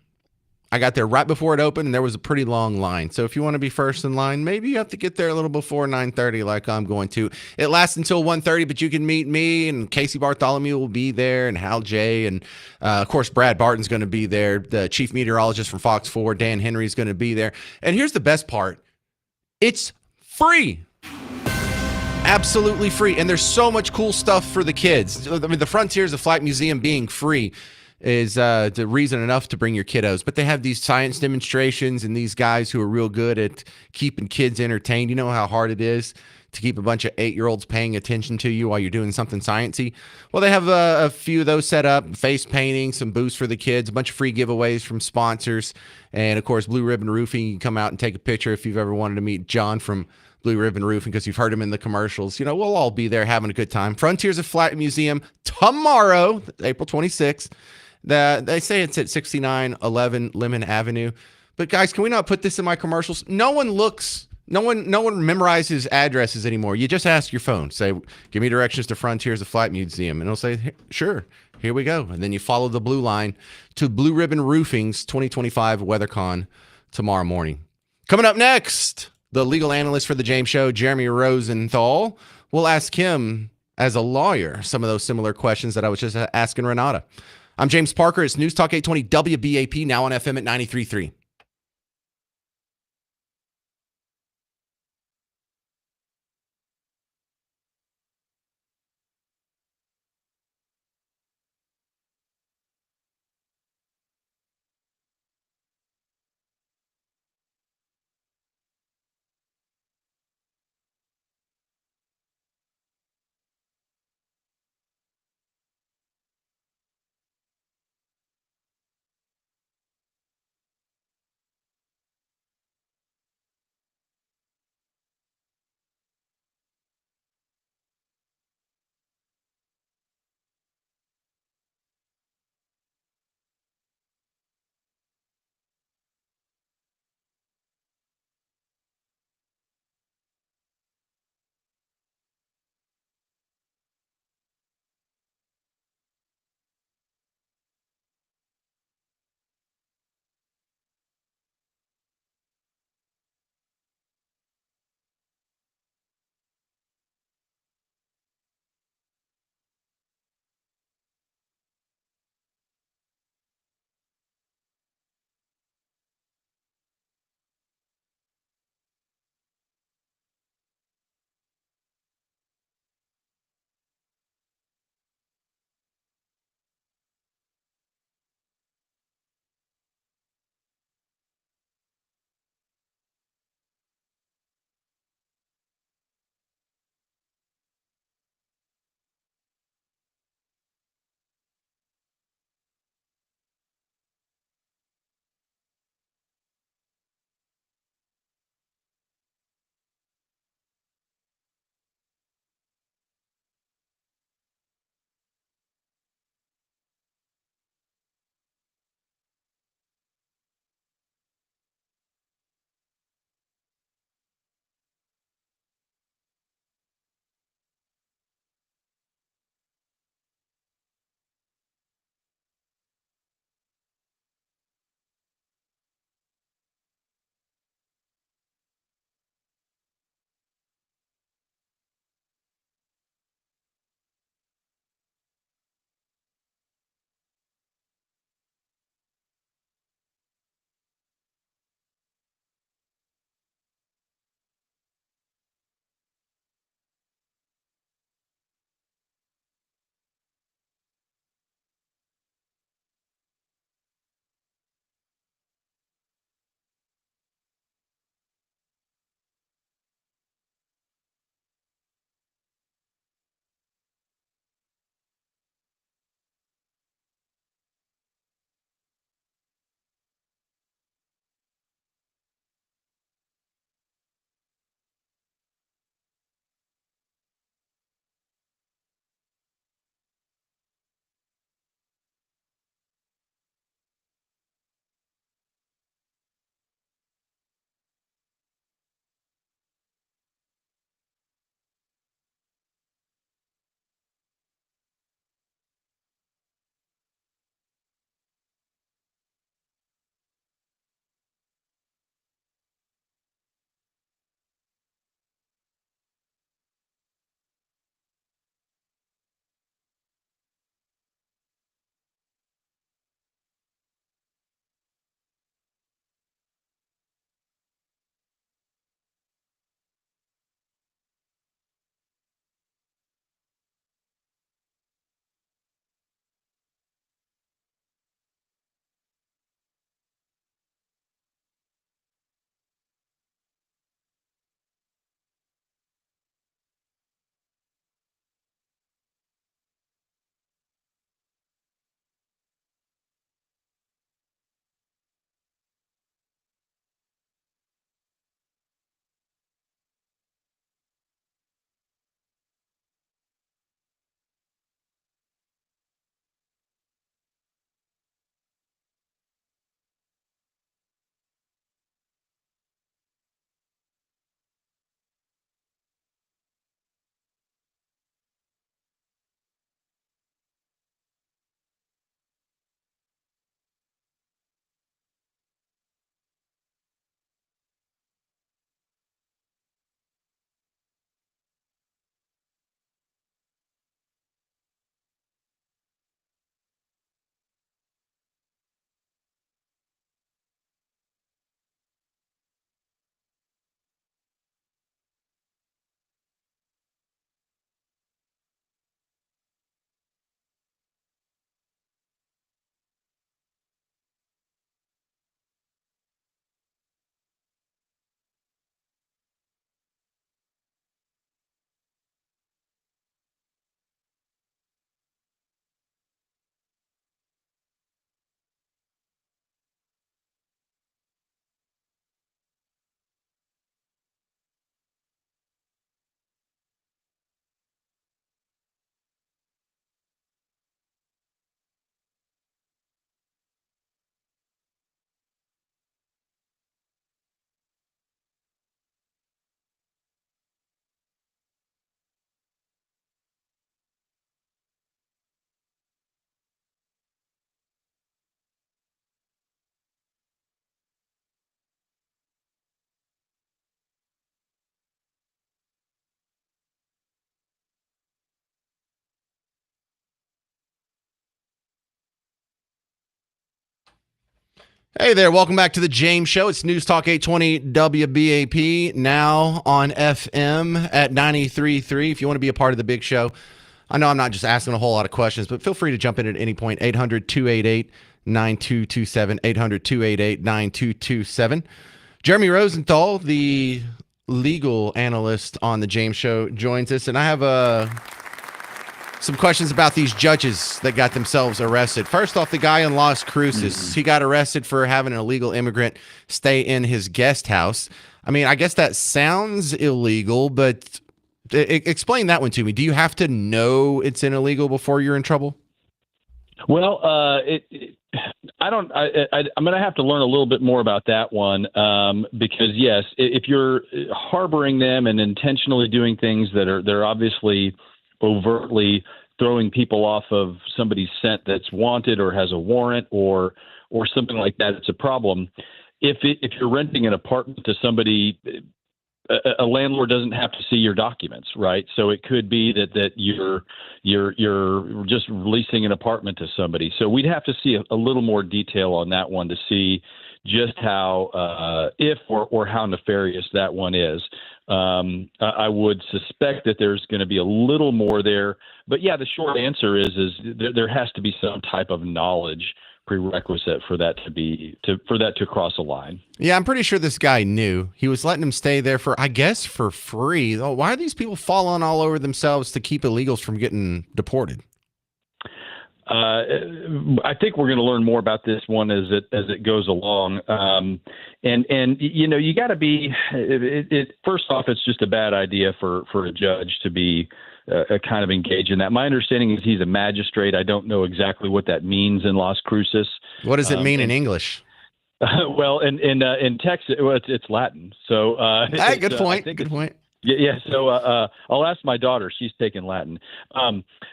I got there right before it opened, and there was a pretty long line. So if you want to be first in line, maybe you have to get there a little before 9:30 like I'm going to. It lasts until 1:30, but you can meet me, and Casey Bartholomew will be there, and Hal J. And, of course, Brad Barton's going to be there. The chief meteorologist from Fox 4, Dan Henry's going to be there. And here's the best part. It's free. Absolutely free. And there's so much cool stuff for the kids. I mean, the Frontiers of Flight Museum being free is the reason enough to bring your kiddos. But they have these science demonstrations and these guys who are real good at keeping kids entertained. You know how hard it is to keep a bunch of 8-year-olds paying attention to you while you're doing something sciencey. Well, they have a few of those set up, face painting, some booths for the kids, a bunch of free giveaways from sponsors. And, of course, Blue Ribbon Roofing. You can come out and take a picture if you've ever wanted to meet John from Blue Ribbon Roofing because you've heard him in the commercials. You know, we'll all be there having a good time. Frontiers of Flight Museum tomorrow, April 26th. They say it's at 6911 Lemon Avenue. But guys, can we not put this in my commercials? No one memorizes addresses anymore. You just ask your phone. Say, give me directions to Frontiers of Flight Museum. And it'll say, sure, here we go. And then you follow the blue line to Blue Ribbon Roofing's 2025 WeatherCon tomorrow morning. Coming up next, the legal analyst for The James Show, Jeremy Rosenthal. We'll ask him, as a lawyer, some of those similar questions that I was just asking Renata. I'm James Parker. It's News Talk 820 WBAP, now on FM at 93.3. Hey there, welcome back to the James Show. It's News Talk 820 WBAP, now on FM at 93.3. If you want to be a part of the big show, I know I'm not just asking a whole lot of questions, but feel free to jump in at any point. 800-288-9227, 800-288-9227. Jeremy Rosenthal, the legal analyst on the James Show, joins us, and I have some questions about these judges that got themselves arrested. First off, the guy in Las Cruces, he got arrested for having an illegal immigrant stay in his guest house. I mean, I guess that sounds illegal, but explain that one to me. Do you have to know it's illegal before you're in trouble? Well, I'm going to have to learn a little bit more about that one because, yes, if you're harboring them and intentionally doing things that are obviously overtly throwing people off of somebody's scent that's wanted or has a warrant or something like that, it's a problem. If you're renting an apartment to somebody, a landlord doesn't have to see your documents, right? So it could be that you're just releasing an apartment to somebody. So we'd have to see a little more detail on that one to see just how, if or how nefarious that one is. I would suspect that there's going to be a little more there, but yeah, the short answer is there has to be some type of knowledge prerequisite for that to cross a line. Yeah, I'm pretty sure this guy knew. He was letting him stay there for free. Oh, why are these people falling all over themselves to keep illegals from getting deported? I think we're going to learn more about this one as it goes along. And you got to be. First off, it's just a bad idea for a judge to be kind of engaged in that. My understanding is he's a magistrate. I don't know exactly what that means in Las Cruces. What does it mean in English? Well, in Texas, it's Latin. So good point. Good point. Yeah. So I'll ask my daughter. She's taken Latin.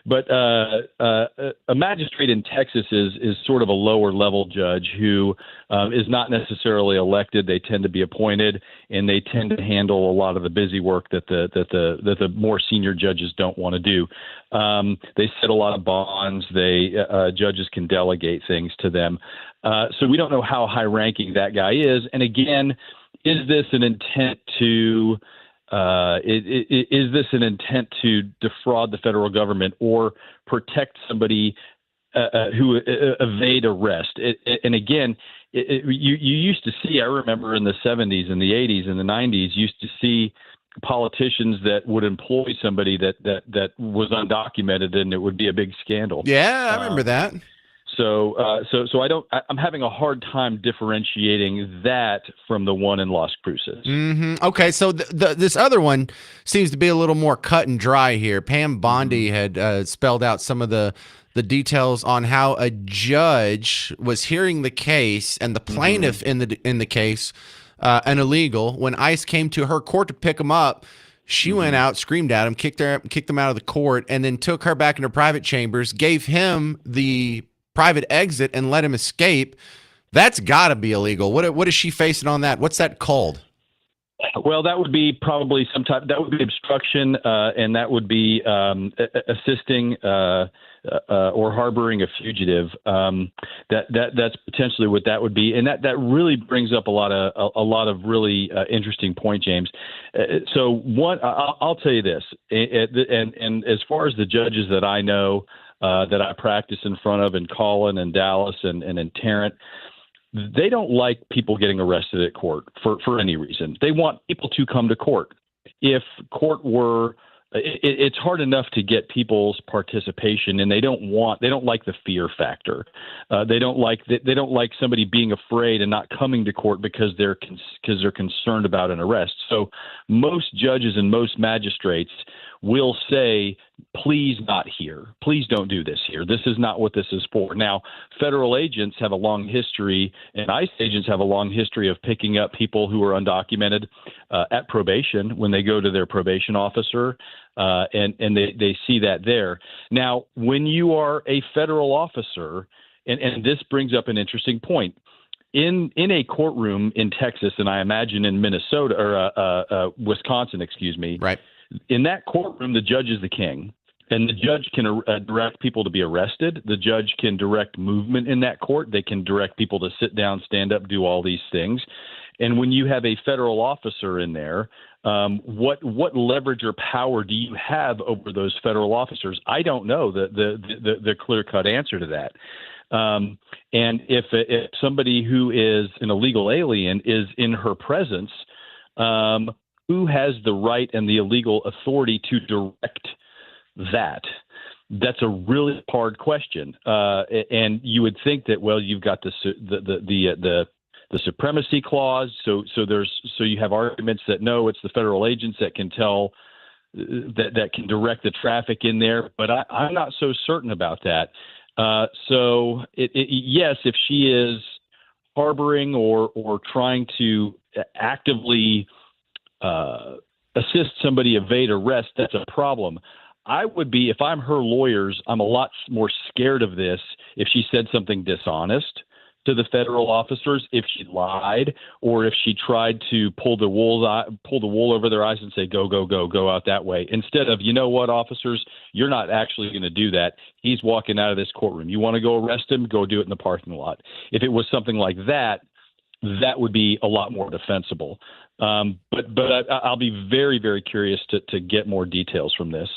But a magistrate in Texas is sort of a lower level judge who is not necessarily elected. They tend to be appointed, and they tend to handle a lot of the busy work that the more senior judges don't want to do. They set a lot of bonds. Judges can delegate things to them. So we don't know how high ranking that guy is. And again, is this an intent to is this an intent to defraud the federal government or protect somebody who evade arrest? And again, you used to see, I remember in the 70s and the 80s and the 90s, used to see politicians that would employ somebody that was undocumented, and it would be a big scandal. Yeah, I remember that. So I'm having a hard time differentiating that from the one in Las Cruces. Mm-hmm. Okay, so this other one seems to be a little more cut and dry here. Pam Bondi had spelled out some of the details on how a judge was hearing the case and the plaintiff in the case, an illegal. When ICE came to her court to pick him up, she went out, screamed at him, kicked them out of the court, and then took her back into private chambers, gave him the private exit, and let him escape. That's got to be illegal. What is she facing on that? What's that called? Well, that would be probably that would be obstruction, and that would be assisting or harboring a fugitive. That's potentially what that would be, and that really brings up a lot of really interesting point, James. So one, I'll tell you this, and as far as the judges that I know that I practice in front of in Collin and Dallas and in Tarrant, they don't like people getting arrested at court for any reason. They want people to come to court. If court were, it's hard enough to get people's participation, and they don't like the fear factor. They don't like somebody being afraid and not coming to court because they're concerned about an arrest. So most judges and most magistrates will say, please not here. Please don't do this here. This is not what this is for. Now, federal agents have a long history, and ICE agents have a long history of picking up people who are undocumented at probation when they go to their probation officer, and they see that there. Now, when you are a federal officer, and this brings up an interesting point, in a courtroom in Texas, and I imagine in Minnesota or Wisconsin, excuse me, right. In that courtroom, the judge is the king. And the judge can direct people to be arrested. The judge can direct movement in that court. They can direct people to sit down, stand up, do all these things. And when you have a federal officer in there, what leverage or power do you have over those federal officers? I don't know the clear-cut answer to that. And if somebody who is an illegal alien is in her presence, who has the right and the illegal authority to direct that? That's a really hard question. And you would think that, well, you've got the supremacy clause. So you have arguments that no, it's the federal agents that can tell that can direct the traffic in there. But I'm not so certain about that. So yes, if she is harboring or trying to actively assist somebody evade arrest, that's a problem. I would be, if I'm her lawyers, I'm a lot more scared of this if she said something dishonest to the federal officers, if she lied, or if she tried to pull the wool over their eyes and say, go out that way. Instead of, you know what, officers, you're not actually going to do that. He's walking out of this courtroom. You want to go arrest him? Go do it in the parking lot. If it was something like that, that would be a lot more defensible. But I'll be very, very curious to get more details from this.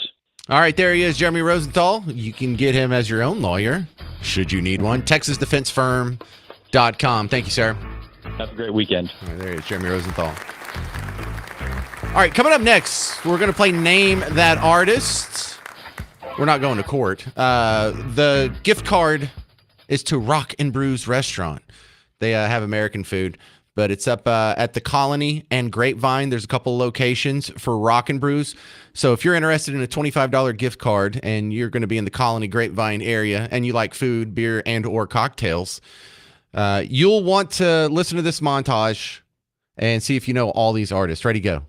All right, there he is, Jeremy Rosenthal. You can get him as your own lawyer, should you need one. TexasDefenseFirm.com. Thank you, sir. Have a great weekend. All right, there he is, Jeremy Rosenthal. All right, coming up next, we're going to play Name That Artist. We're not going to court. The gift card is to Rock and Brews Restaurant. They have American food, but it's up at the Colony and Grapevine. There's a couple of locations for Rock and Brews. So if you're interested in a $25 gift card and you're going to be in the Colony Grapevine area and you like food, beer, and or cocktails, you'll want to listen to this montage and see if you know all these artists. Ready, go.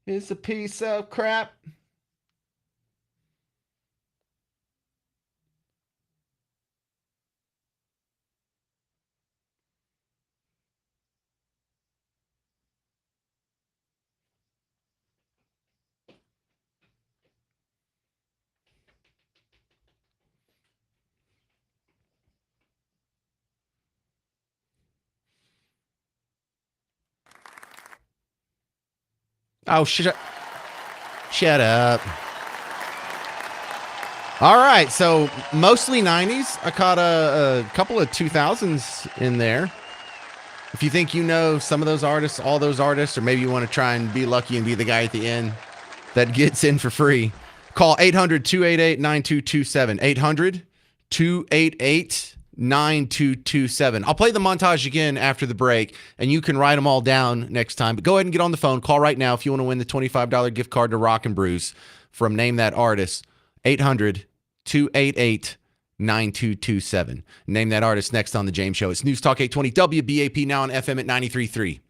It's a piece of crap. Oh, shut up. All right, so mostly 90s. I caught a couple of 2000s in there. If you think you know some of those artists, all those artists, or maybe you want to try and be lucky and be the guy at the end that gets in for free, call 800-288-9227. 800-288-9227. I'll play the montage again after the break, and you can write them all down next time. But go ahead and get on the phone. Call right now if you want to win the $25 gift card to Rock and Brews from Name That Artist. 800-288-9227. Name That Artist next on The James Show. It's News Talk 820 WBAP, now on FM at 93.3.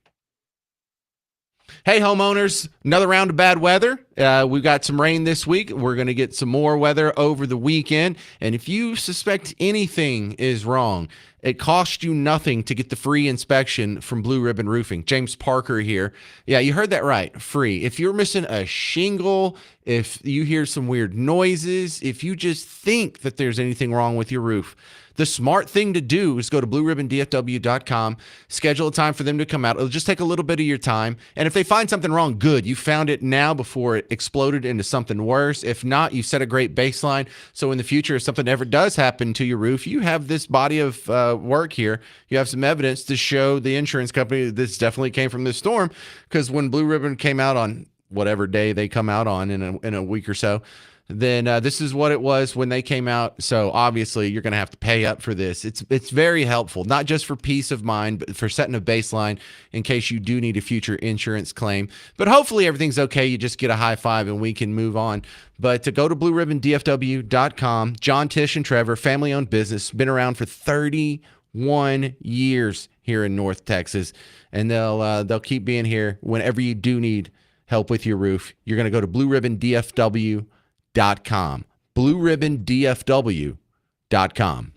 Hey, homeowners, another round of bad weather. We've got some rain this week. We're going to get some more weather over the weekend. And if you suspect anything is wrong, it costs you nothing to get the free inspection from Blue Ribbon Roofing. James Parker here. Yeah, you heard that right. Free. If you're missing a shingle, if you hear some weird noises, if you just think that there's anything wrong with your roof, The smart thing to do is go to blueribbondfw.com, schedule a time for them to come out. It'll just take a little bit of your time. And if they find something wrong, good. You found it now before it exploded into something worse. If not, you set a great baseline. So in the future, if something ever does happen to your roof, you have this body of work here. You have some evidence to show the insurance company that this definitely came from this storm. Because when Blue Ribbon came out on whatever day they come out on in a week or so, then this is what it was when they came out. So obviously you're going to have to pay up for this. It's very helpful, not just for peace of mind, but for setting a baseline in case you do need a future insurance claim. But hopefully everything's okay. You just get a high five and we can move on. But to go to blueribbondfw.com, John, Tish, and Trevor, family-owned business, been around for 31 years here in North Texas, and they'll keep being here whenever you do need help with your roof. You're going to go to blueribbondfw.com. blueribbondfw.com.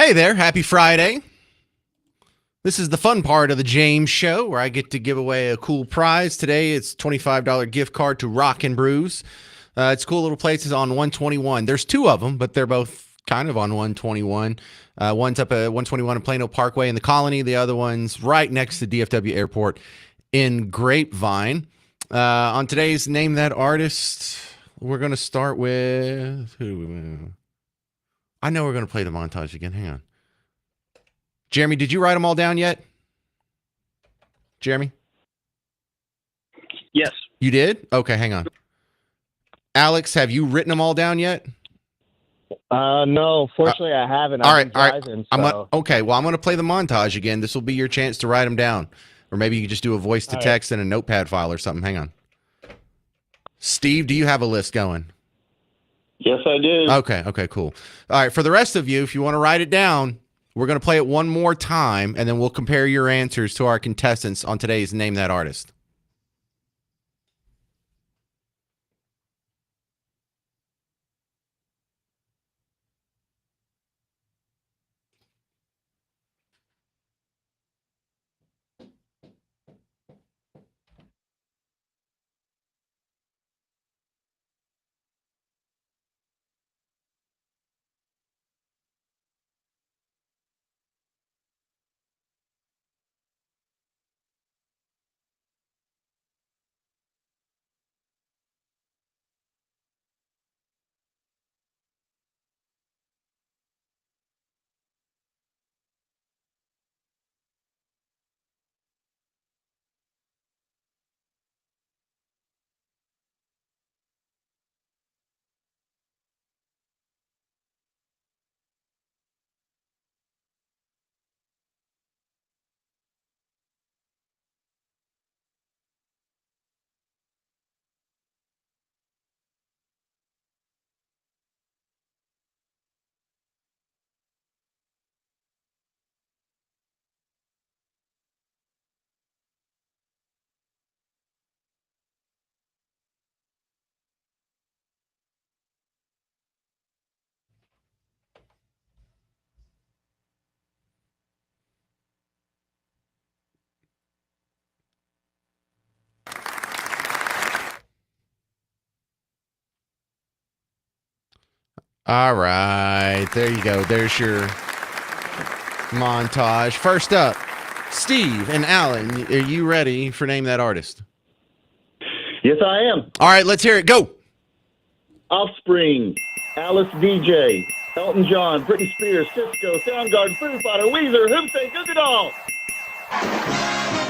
Hey there, happy Friday. This is the fun part of the James Show where I get to give away a cool prize. Today it's $25 gift card to Rock and Brews. It's cool little places on 121. There's two of them, but they're both kind of on 121. One's up at 121 in Plano Parkway in the Colony. The other one's right next to DFW Airport in Grapevine. On today's Name That Artist, we're going to start with... I know we're going to play the montage again. Hang on. Jeremy, did you write them all down yet? Jeremy? Yes. You did? Okay, hang on. Alex, have you written them all down yet? No, fortunately I haven't. All I've right, been driving, I'm so- okay, well, I'm going to play the montage again. This will be your chance to write them down. Or maybe you can just do a voice to text in a notepad file or something. Hang on. Steve, do you have a list going? Yes, I do. Okay, cool. All right, for the rest of you, if you want to write it down, we're going to play it one more time, and then we'll compare your answers to our contestants on today's Name That Artist. All right, there you go. There's your montage. First up, Steve and Alan, are you ready for Name That Artist? Yes, I am. All right, let's hear it. Go. Offspring, Alice DJ, Elton John, Britney Spears, Cisco, Soundgarden, Foo Fighter, Weezer, Whoopsie, Goo Goo Dolls.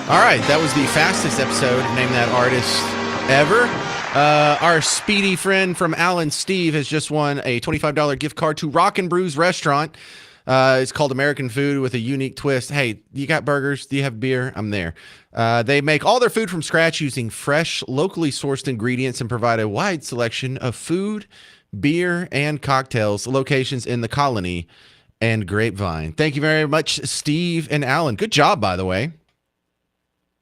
All right, that was the fastest episode of Name That Artist ever. Our speedy friend from Alan, Steve, has just won a $25 gift card to Rock and Brews restaurant. It's called American Food with a unique twist. Hey, you got burgers? Do you have beer? I'm there. They make all their food from scratch using fresh, locally sourced ingredients and provide a wide selection of food, beer, and cocktails. Locations in the Colony and Grapevine. Thank you very much, Steve and Alan. Good job, by the way.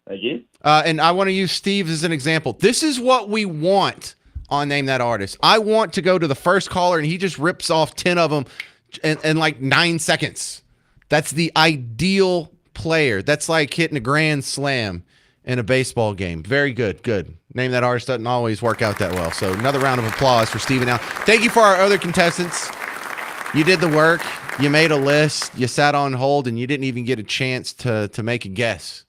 Thank you. And I want to use Steve as an example. This is what we want on Name That Artist. I want to go to the first caller and he just rips off 10 of them in like 9 seconds. That's the ideal player. That's like hitting a grand slam in a baseball game. Very good. Good. Name That Artist doesn't always work out that well. So another round of applause for Steve and Al. Thank you for our other contestants. You did the work. You made a list. You sat on hold and you didn't even get a chance to make a guess.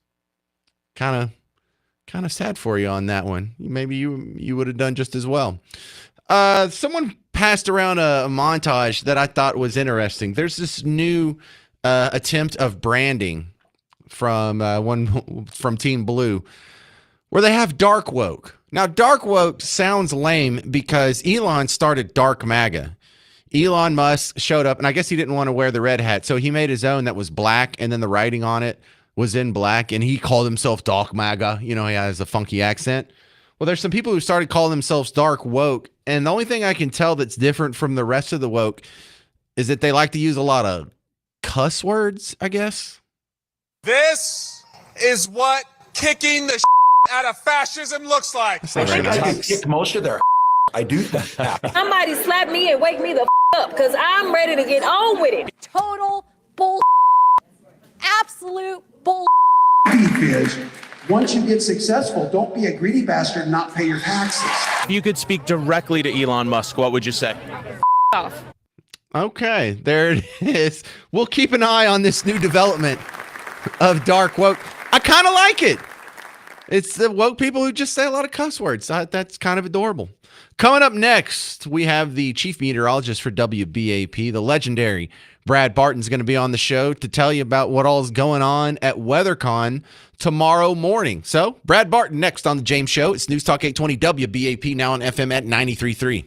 Kind of sad for you on that one. Maybe you would have done just as well. Someone passed around a montage that I thought was interesting. There's this new attempt of branding from Team Blue where they have Dark Woke. Now, Dark Woke sounds lame because Elon started Dark MAGA. Elon Musk showed up, and I guess he didn't want to wear the red hat, so he made his own that was black, and then the writing on it was in black, and he called himself Dark MAGA. You know, he has a funky accent. Well, there's some people who started calling themselves Dark Woke, and the only thing I can tell that's different from the rest of the woke is that they like to use a lot of cuss words, I guess. This is what kicking the out of fascism looks like. I think I can kick most of their I do that. Somebody slap me and wake me the up because I'm ready to get on with it. Total bull. Absolute bull. Beef is, once you get successful, don't be a greedy bastard and not pay your taxes. If you could speak directly to Elon Musk, what would you say? Off. Okay, there it is. We'll keep an eye on this new development of dark woke. I kind of like it. It's the woke people who just say a lot of cuss words. That's kind of adorable. Coming up next, we have the chief meteorologist for WBAP, the legendary Brad Barton's going to be on the show to tell you about what all is going on at WeatherCon tomorrow morning. So, Brad Barton next on the James Show. It's News Talk 820 WBAP, now on FM at 93.3.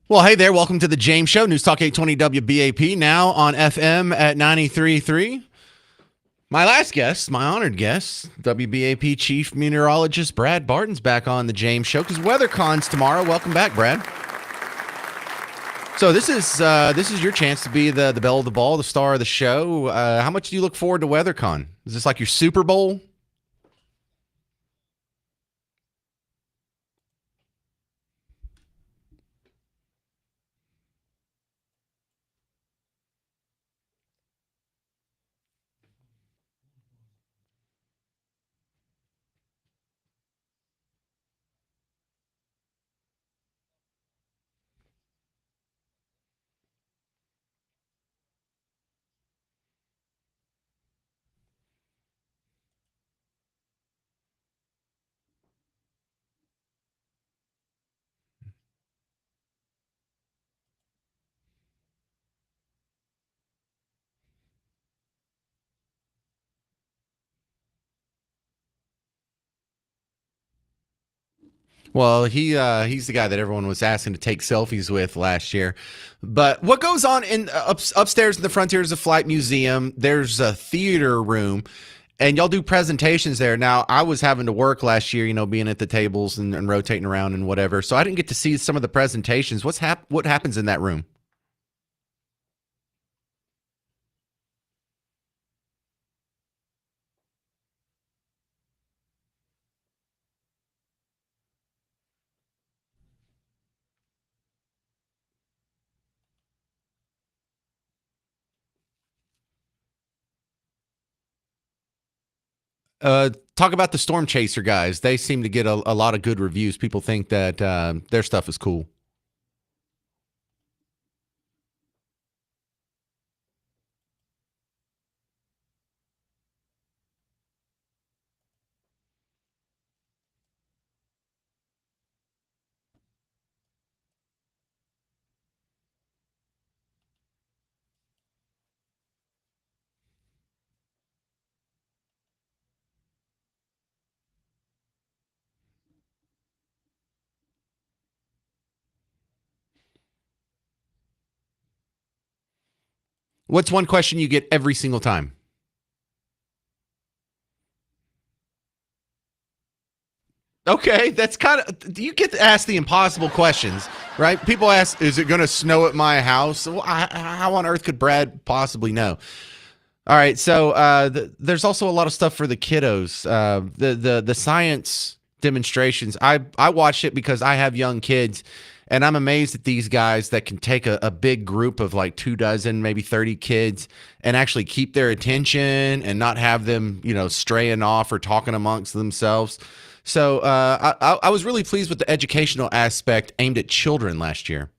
Well, hey there. Welcome to the James Show. News Talk 820 WBAP, now on FM at 93.3. My last guest, my honored guest, WBAP Chief Meteorologist Brad Barton's back on the James Show because WeatherCon's tomorrow. Welcome back, Brad. So this is your chance to be the belle of the ball, the star of the show. How much do you look forward to WeatherCon? Is this like your Super Bowl? Well, he's the guy that everyone was asking to take selfies with last year. But what goes on in upstairs in the Frontiers of Flight Museum? There's a theater room, and y'all do presentations there. Now, I was having to work last year, being at the tables and rotating around and whatever, so I didn't get to see some of the presentations. What happens in that room? Talk about the Storm Chaser guys. They seem to get a lot of good reviews. People think that their stuff is cool. What's one question you get every single time? Okay, that's kind of, you get to ask the impossible questions, right? People ask, is it going to snow at my house? Well, how on earth could Brad possibly know? All right, so there's also a lot of stuff for the kiddos. The science demonstrations, I watched it because I have young kids, and I'm amazed at these guys that can take a big group of like 24, maybe 30 kids and actually keep their attention and not have them, straying off or talking amongst themselves. So I was really pleased with the educational aspect aimed at children last year.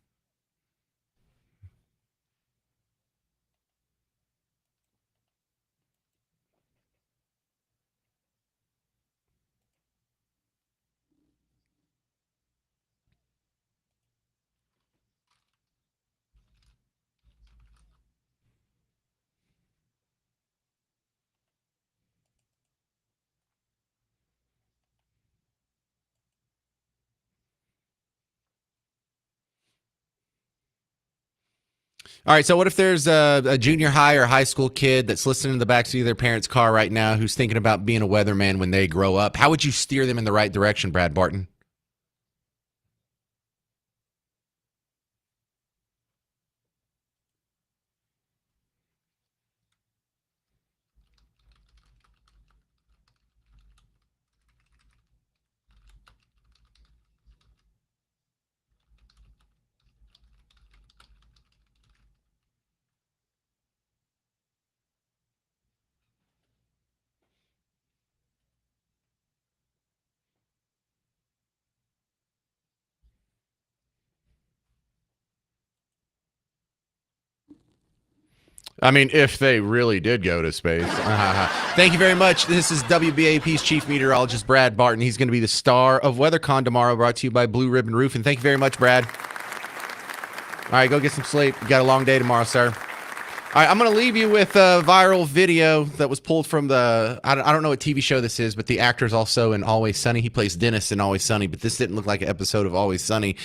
All right, so what if there's a junior high or high school kid that's listening to the backseat of their parents' car right now who's thinking about being a weatherman when they grow up? How would you steer them in the right direction, Brad Barton? I mean, if they really did go to space. Thank you very much. This is WBAP's Chief Meteorologist, Brad Barton. He's going to be the star of WeatherCon tomorrow, brought to you by Blue Ribbon Roofing. Thank you very much, Brad. All right, go get some sleep. You got a long day tomorrow, sir. All right, I'm going to leave you with a viral video that was pulled from the, I don't know what TV show this is, but the actor's also in Always Sunny. He plays Dennis in Always Sunny, but this didn't look like an episode of Always Sunny.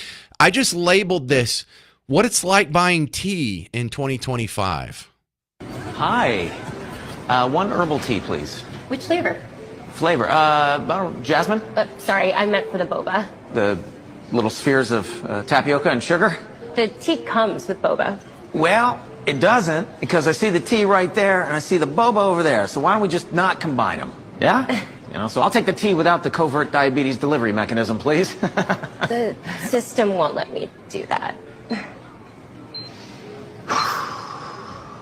I just labeled this, what it's like buying tea in 2025. Hi. One herbal tea, please. Which flavor? Flavor. Jasmine? Sorry, I meant for the boba. The little spheres of tapioca and sugar? The tea comes with boba. Well, it doesn't, because I see the tea right there and I see the boba over there. So why don't we just not combine them? Yeah? So I'll take the tea without the covert diabetes delivery mechanism, please. The system won't let me do that.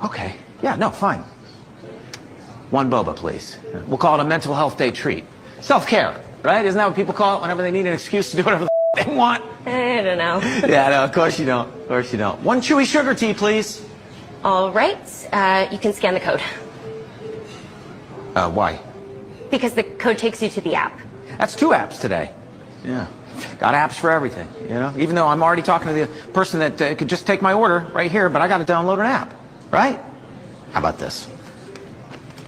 Okay. Yeah, no, fine. One boba, please. We'll call it a mental health day treat. Self-care, right? Isn't that what people call it whenever they need an excuse to do whatever the they want? I don't know. Yeah, no, of course you don't. Of course you don't. One chewy sugar tea, please. All right. You can scan the code. Why? Because the code takes you to the app. That's 2 apps today. Yeah. Got apps for everything, Even though I'm already talking to the person that could just take my order right here, but I got to download an app, right? How about this?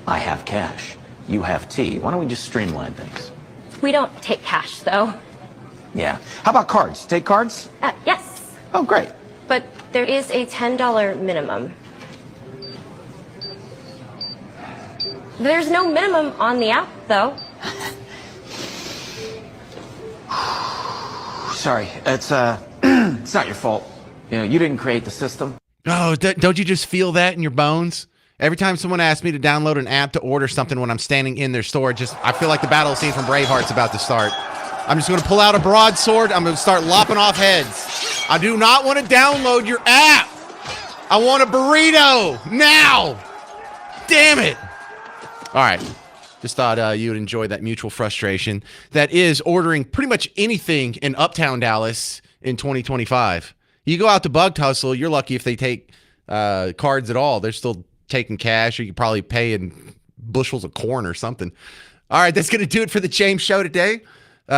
I have cash. You have tea. Why don't we just streamline things? We don't take cash, though. Yeah. How about cards? Take cards? Yes. Oh, great. But there is a $10 minimum. There's no minimum on the app, though. Sorry, it's it's not your fault. You didn't create the system. Oh, don't you just feel that in your bones? Every time someone asks me to download an app to order something when I'm standing in their store, I feel like the battle scene from Braveheart's about to start. I'm just going to pull out a broadsword. I'm going to start lopping off heads. I do not want to download your app. I want a burrito now. Damn it. All right. Just thought you would enjoy that mutual frustration that is ordering pretty much anything in Uptown Dallas in 2025. You go out to Bug Tussle, you're lucky if they take cards at all. They're still taking cash, or you could probably pay in bushels of corn or something. All right, that's going to do it for the James Show today.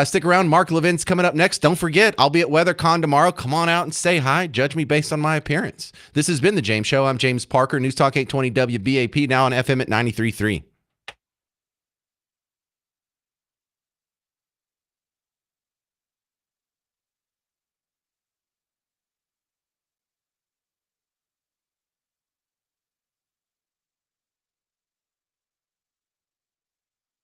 Stick around. Mark Levin's coming up next. Don't forget, I'll be at WeatherCon tomorrow. Come on out and say hi. Judge me based on my appearance. This has been the James Show. I'm James Parker, News Talk 820 WBAP, now on FM at 93.3.